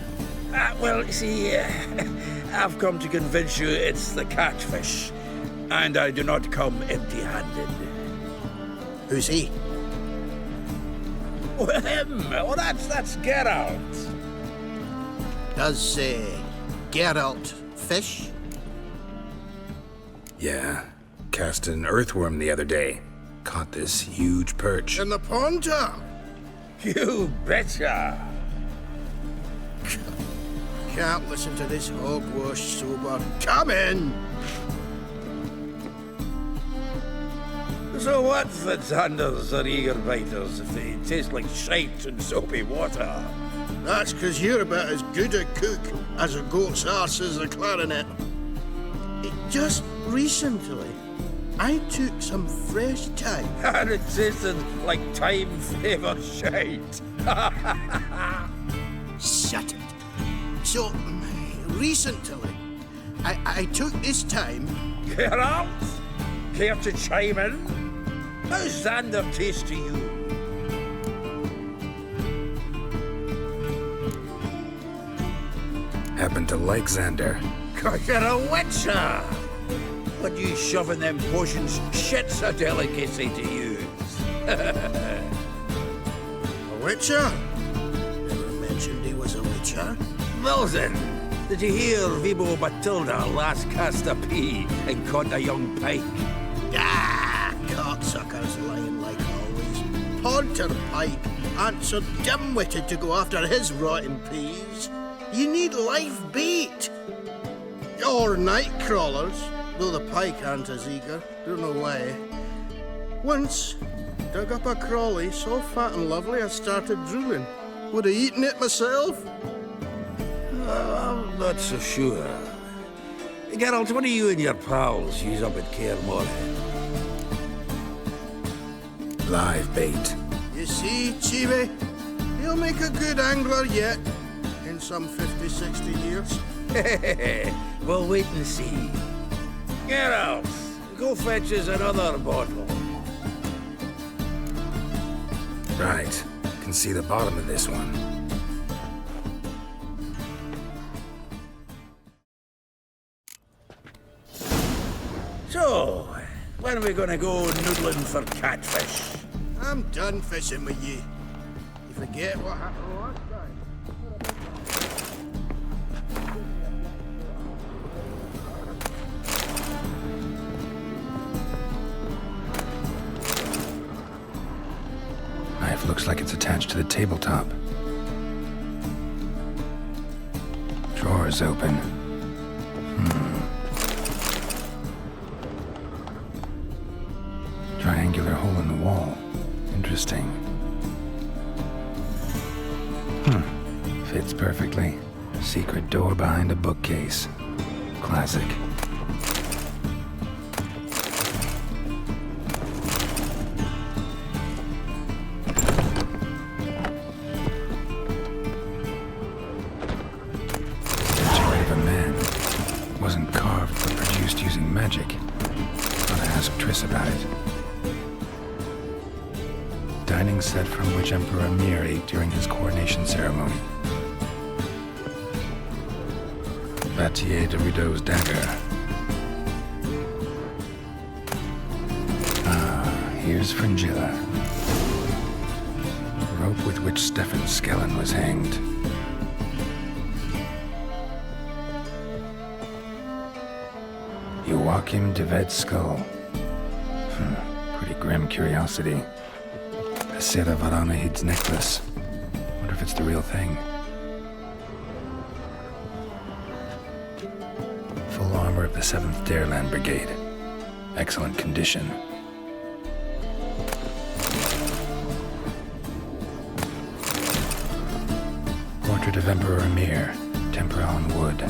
Well, see, I've come to convince you it's the catfish. And I do not come empty-handed. Who's he? Well, him. Oh, that's Geralt. Does, Geralt fish? Yeah. Cast an earthworm the other day. Caught this huge perch. In the Pontar? You betcha. Can't listen to this hogwash sober. Come in! So what's the tanders or eager biters if they taste like shite and soapy water? That's 'cause you're about as good a cook as a goat's arse is a clarinet. Just recently, I took some fresh thyme. And it tasted like time-flavoured shite. Shut it. So, recently, I took this time... Geralt? Care to chime in? How's Xander taste to you? Happen to like Xander. 'Cause you're a witcher! What you shoving them potions? Shit's a delicacy to use. A witcher? Never mentioned he was a witcher. Bilzen, did you hear Vibo Batilda last cast a pea and caught a young pike? Ah, cocksuckers lying like always. Haunter Pike aren't so dim-witted to go after his rotten peas. You need live bait. Or night crawlers, though the pike aren't as eager. Don't know why. Once, dug up a crawly so fat and lovely I started drooling. Would have eaten it myself. I'm not so sure. Geralt, what do you and your pals use up at Kaer Morhen? Live bait. You see, Chibi? He'll make a good angler yet. In some 50, 60 years. We'll wait and see. Geralt, go fetch us another bottle. Right. Can see the bottom of this one. So, when are we gonna go noodling for catfish? I'm done fishing with you. You forget what happened last time? Knife looks like it's attached to the tabletop. Drawer's open. Triangular hole in the wall. Interesting. Fits perfectly. Secret door behind a bookcase. Classic. Statuette of a man. Wasn't carved, but produced using magic. Gotta ask Triss about it. Dining set from which Emperor Mir ate during his coronation ceremony. Vatier de Rideau's dagger. Here's Fringilla. Rope with which Stefan Skellen was hanged. Joachim de Ved's skull. Pretty grim curiosity. Sarah Varanahid's necklace. Wonder if it's the real thing. Full armor of the 7th Dareland Brigade. Excellent condition. Portrait of Emperor Mir. Tempera on wood.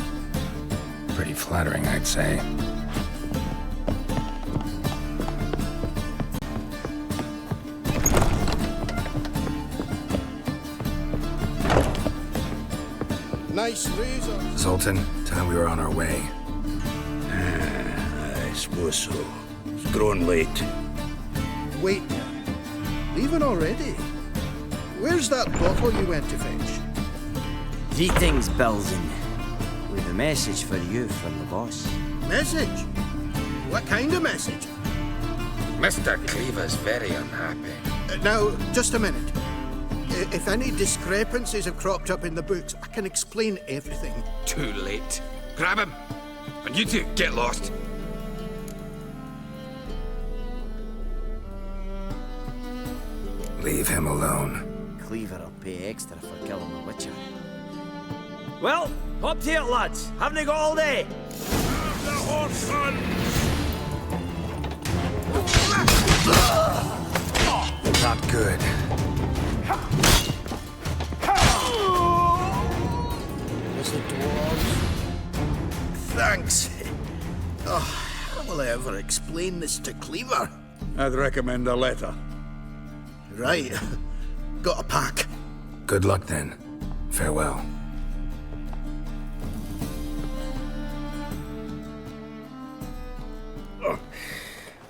Pretty flattering, I'd say. Nice razor. Zoltan, time we were on our way. I suppose so. It's growing late. Wait. Leaving already? Where's that bottle you went to fetch? Greetings, Belzen. We've a message for you from the boss. Message? What kind of message? Mr. Cleaver's very unhappy. Now, just a minute. If any discrepancies have cropped up in the books, I can explain everything. Too late. Grab him. And you two, get lost. Leave him alone. Cleaver will pay extra for killing the Witcher. Well, up to it, lads. Haven't you got all day? The horse son! Not good. Was the dwarves? Thanks. Oh, how will I ever explain this to Cleaver? I'd recommend a letter. Right. Got a pack. Good luck then. Farewell.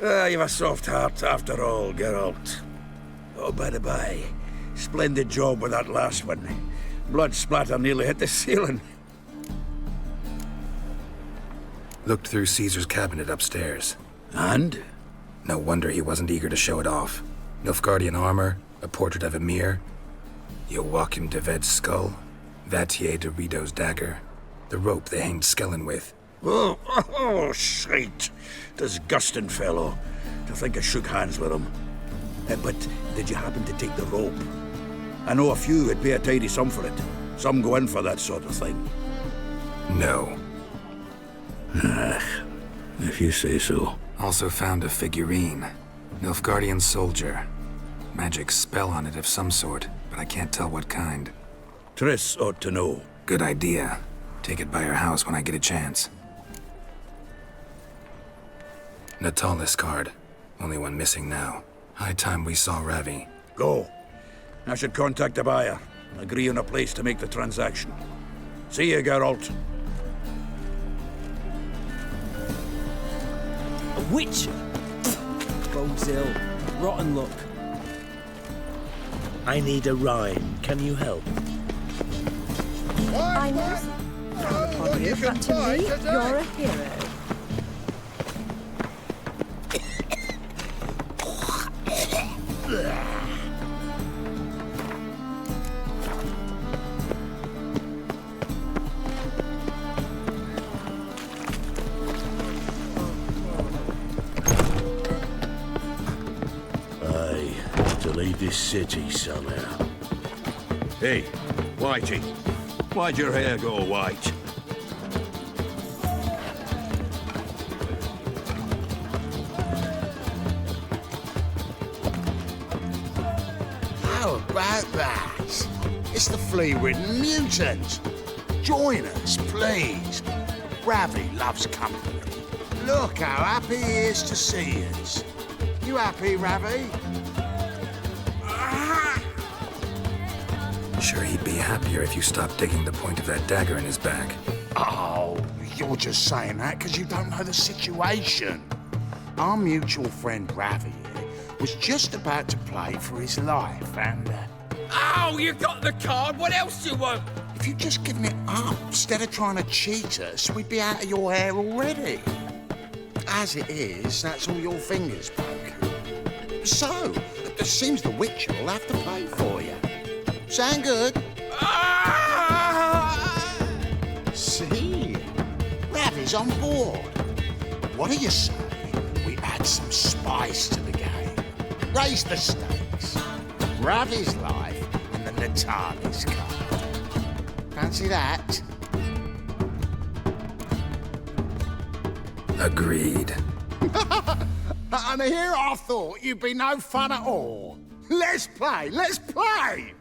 You've a soft heart after all, Geralt. Oh, by the by, splendid job with that last one. Blood splatter nearly hit the ceiling. Looked through Caesar's cabinet upstairs. And? No wonder he wasn't eager to show it off. Nilfgaardian armor, a portrait of Emir, Joachim de Ved's skull, Vatier de Rideau's dagger, the rope they hanged Skellen with. Oh, shite. Disgusting fellow. To think I shook hands with him. But did you happen to take the rope? I know a few would pay a tidy sum for it. Some go in for that sort of thing. No. If you say so. Also found a figurine. Nilfgaardian soldier. Magic spell on it of some sort, but I can't tell what kind. Triss ought to know. Good idea. Take it by her house when I get a chance. Natalis card. Only one missing now. High time we saw Ravi. Go. I should contact the buyer. Agree on a place to make the transaction. See you, Geralt. A witcher? Bodes ill. Rotten luck. I need a rhyme. Can you help? I know. Upon you, but to me, you're a hero. To leave this city somehow. Hey, Whitey. Why'd your hair go white? How about that? It's the flea-ridden mutant. Join us, please. Ravi loves company. Look how happy he is to see us. You happy, Ravi? Sure he'd be happier if you stopped digging the point of that dagger in his back. Oh, you're just saying that because you don't know the situation. Our mutual friend Ravi here was just about to play for his life and... Oh, you got the card! What else do you want? If you'd just given it up instead of trying to cheat us, we'd be out of your hair already. As it is, that's all your fingers broken. So, it seems the Witcher will have to pay for you. Sound good? See? Ravi's on board. What do you say we add some spice to the game? Raise the stakes. Ravi's life and the Natalis card. Fancy that? Agreed. And here I thought you'd be no fun at all. Let's play! Let's play!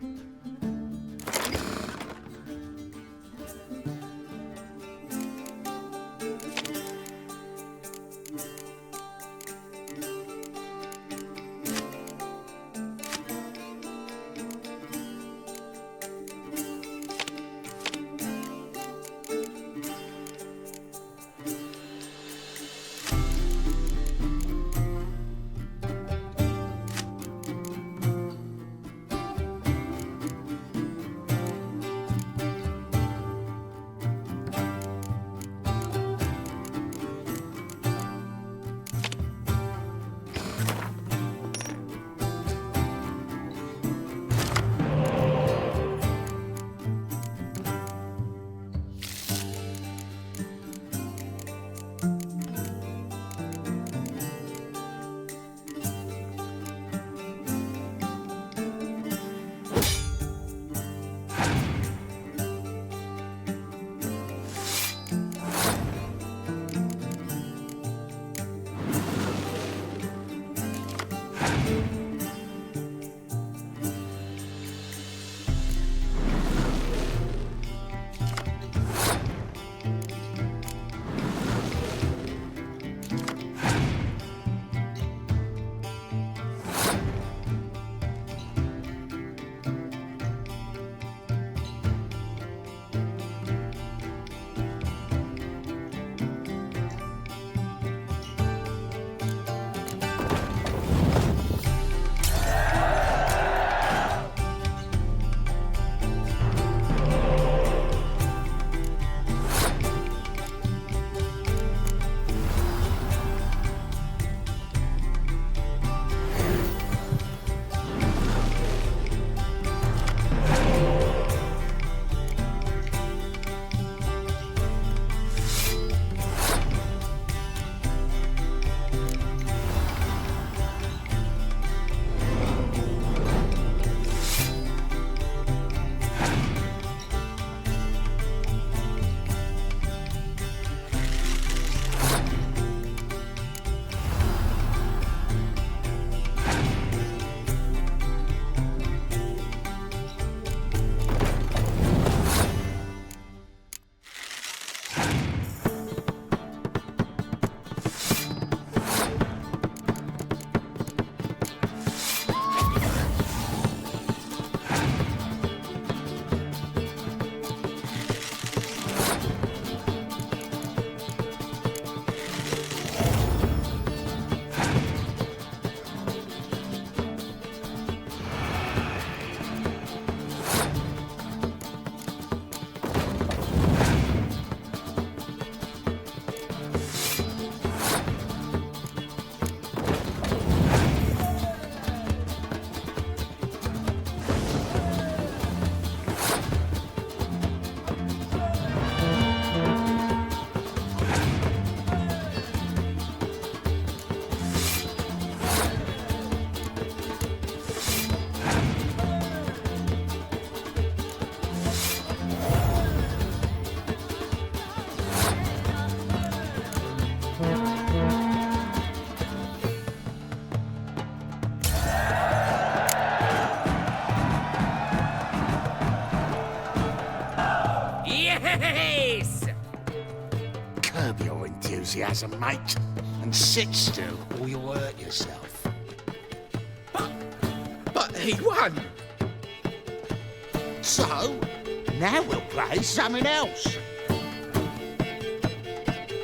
enthusiasm, mate. And sit still, or you'll hurt yourself. But he won. So, now we'll play something else.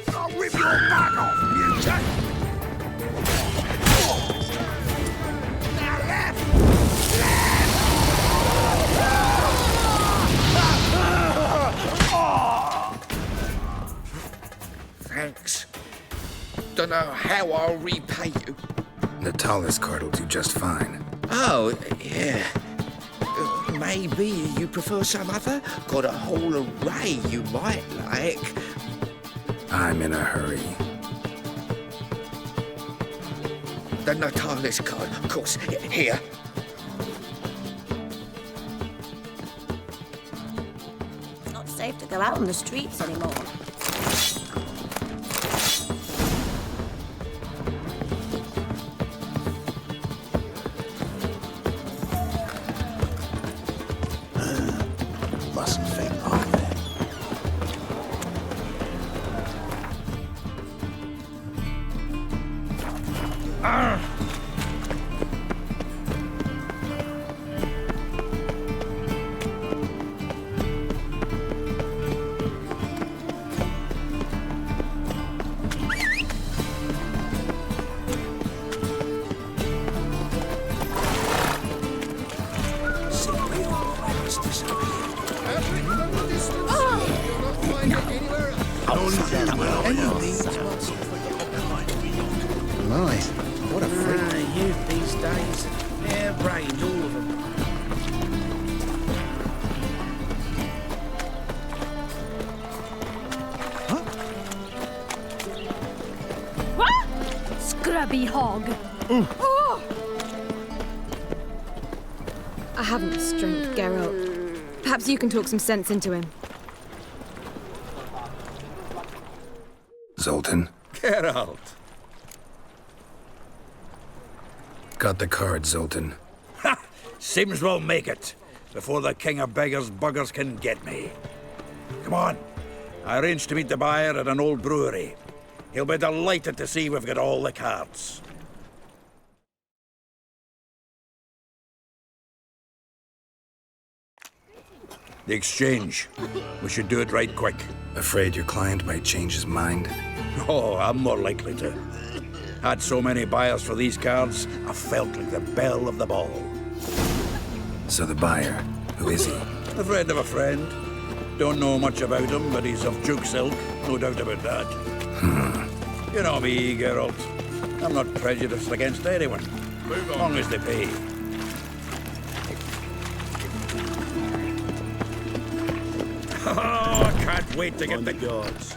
I'll rip your back off, mutant! Now left! Thanks. Don't know how I'll repay you. The tallest card will do just fine. Oh, yeah. Maybe you prefer some other? Got a whole array you might like. I'm in a hurry. The Natalis card, of course. Here. It's not safe to go out on the streets anymore. Mustn't think like that. My, what a freak. Youth these days. Hair-brained, all of them. What? Scrubby hog. Oh! I haven't the strength, Geralt. Perhaps you can talk some sense into him. Zoltan? Geralt. Got the card, Zoltan. Ha! Seems we'll make it before the king of beggars buggers can get me. Come on. I arranged to meet the buyer at an old brewery. He'll be delighted to see we've got all the cards. The exchange. We should do it right quick. Afraid your client might change his mind? Oh, I'm more likely to. Had so many buyers for these cards, I felt like the belle of the ball. So the buyer, who is he? A friend of a friend. Don't know much about him, but he's of Duke's ilk, no doubt about that. You know me, Geralt. I'm not prejudiced against anyone, as long as they pay. Oh, I can't wait to get the cards.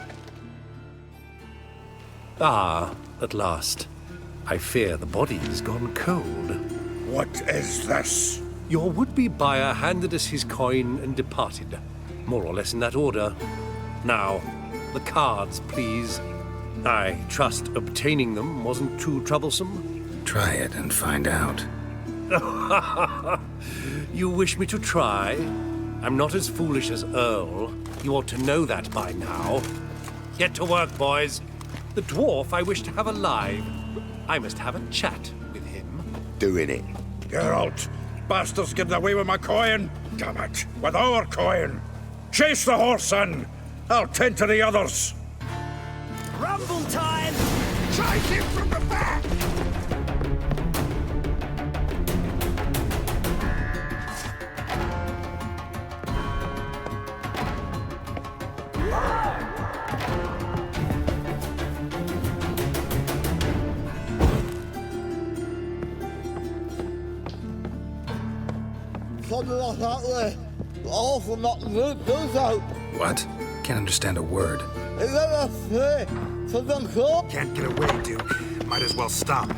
Ah, at last. I fear the body has gone cold. What is this? Your would-be buyer handed us his coin and departed. More or less in that order. Now, the cards, please. I trust obtaining them wasn't too troublesome. Try it and find out. You wish me to try? I'm not as foolish as Earl. You ought to know that by now. Get to work, boys. The dwarf I wish to have alive. I must have a chat with him. Doing it. Geralt, bastards getting away with my coin. Damn it, with our coin. Chase the horse in. I'll tend to the others. Rumble time! Chase him from the back! Something like that way. Awful not to do so. What? Can't understand a word. Is that a say? Something cool? Can't get away, Duke. Might as well stop.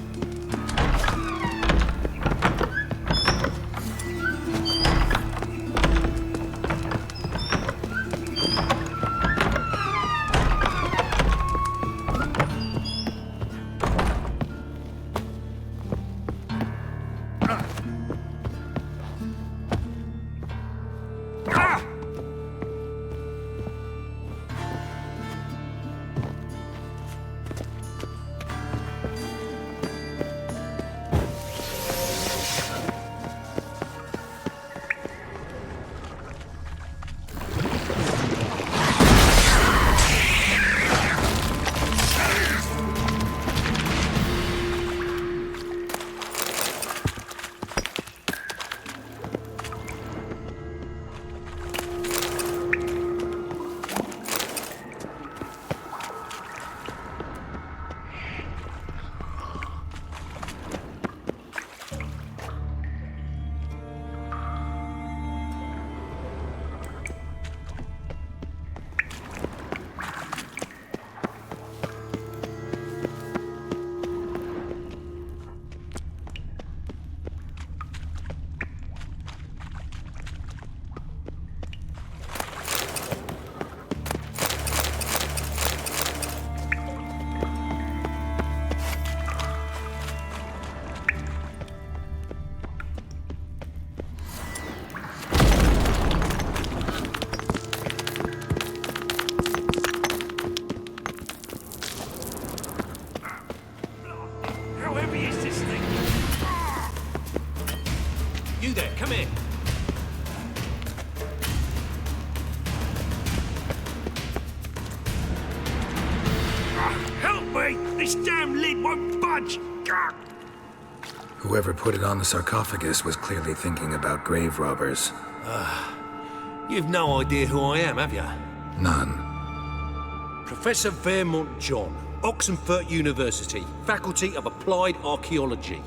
there, come here. Help me! This damn lid won't budge! Gah! Whoever put it on the sarcophagus was clearly thinking about grave robbers. You've no idea who I am, have you? None. Professor Vermont John, Oxenford University, Faculty of Applied Archaeology.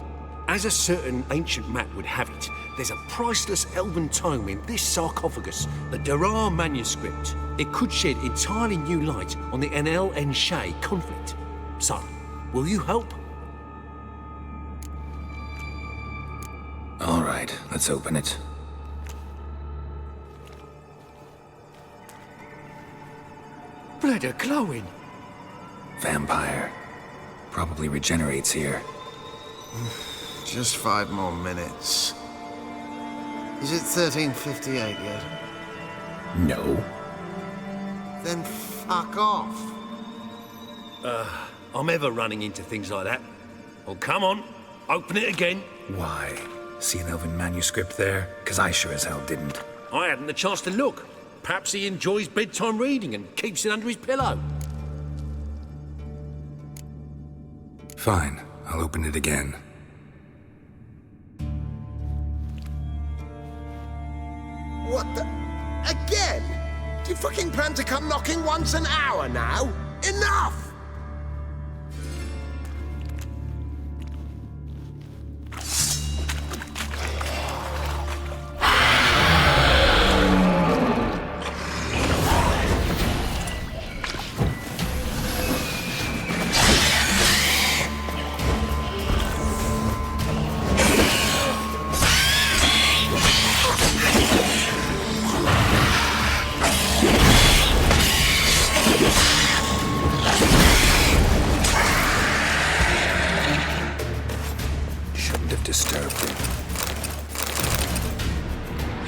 As a certain ancient map would have it, there's a priceless elven tome in this sarcophagus, the Durrar manuscript. It could shed entirely new light on the Enel and Shay conflict. So, will you help? All right, let's open it. Blood are glowing. Vampire. Probably regenerates here. Just 5 more minutes. Is it 13:58 yet? No. Then fuck off. I'm ever running into things like that. Well, come on, open it again. Why? See an elven manuscript there? 'Cause I sure as hell didn't. I hadn't the chance to look. Perhaps he enjoys bedtime reading and keeps it under his pillow. Fine, I'll open it again. What the? Again? Do you fucking plan to come knocking once an hour now? Enough!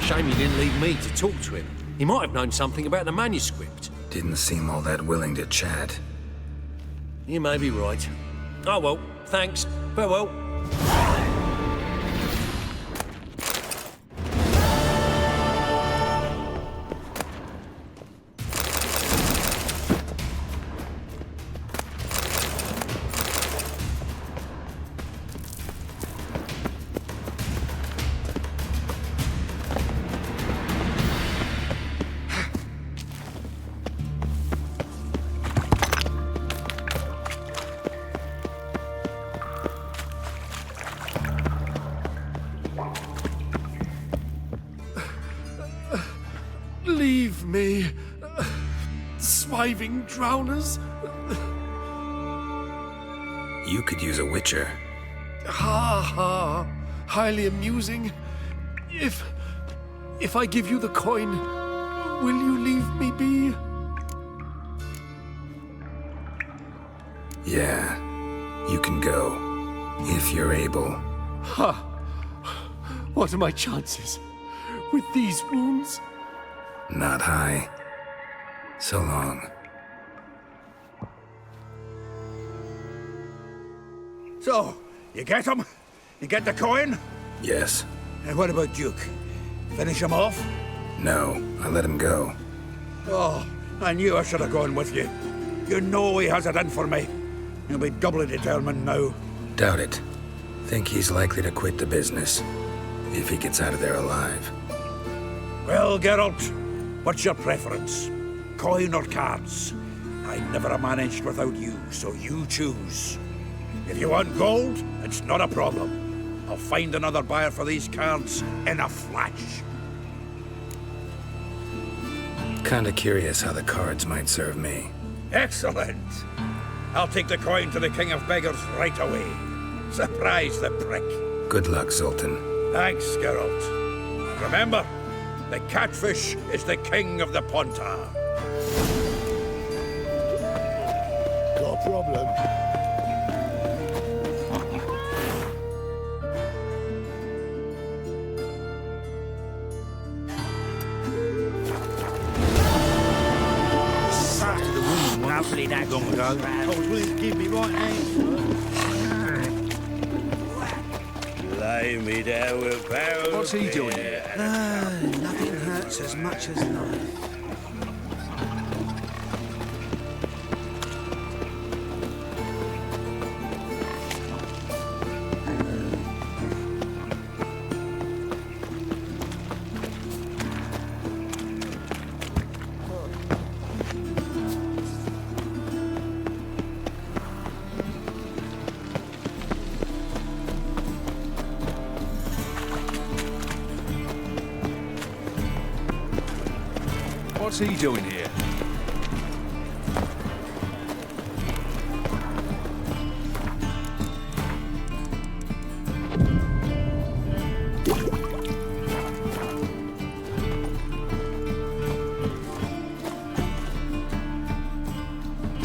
Shame he didn't leave me to talk to him. He might have known something about the manuscript. Didn't seem all that willing to chat. You may be right. Oh well, thanks. Farewell. Leave me, swiving drowners. You could use a witcher. Ha ha, highly amusing. If I give you the coin, will you leave me be? Yeah, you can go, if you're able. Ha! What are my chances with these wounds? Not high. So long. So, you get him? You get the coin? Yes. And what about Duke? Finish him off? No, I let him go. Oh, I knew I should have gone with you. You know he has it in for me. He'll be doubly determined now. Doubt it. Think he's likely to quit the business. If he gets out of there alive. Well, Geralt, what's your preference? Coin or cards? I never managed without you, so you choose. If you want gold, it's not a problem. I'll find another buyer for these cards in a flash. Kinda curious how the cards might serve me. Excellent. I'll take the coin to the King of Beggars right away. Surprise the prick. Good luck, Sultan. Thanks, Geralt. Remember, the catfish is the king of the Pontar. Got a problem? Started the woman lovely that long ago. I was willing to give me right hand. lay me down with barrel. What's he doing here? Nothing hurts as much as life. What's he doing here?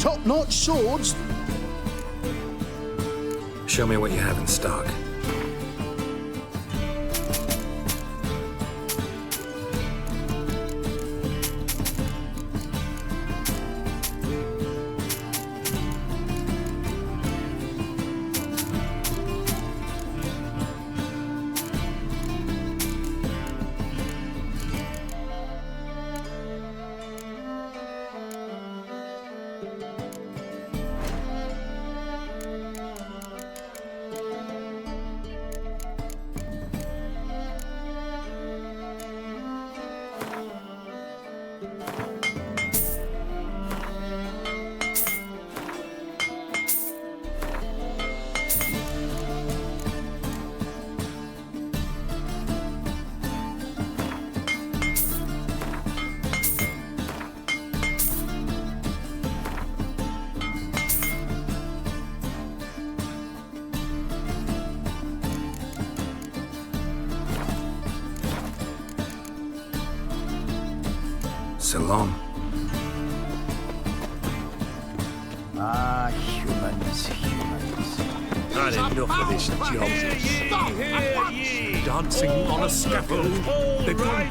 Top-notch swords. Show me what you have in stock. So long. Ah, humans. Had enough of this job. Dancing on a scaffold. They've gone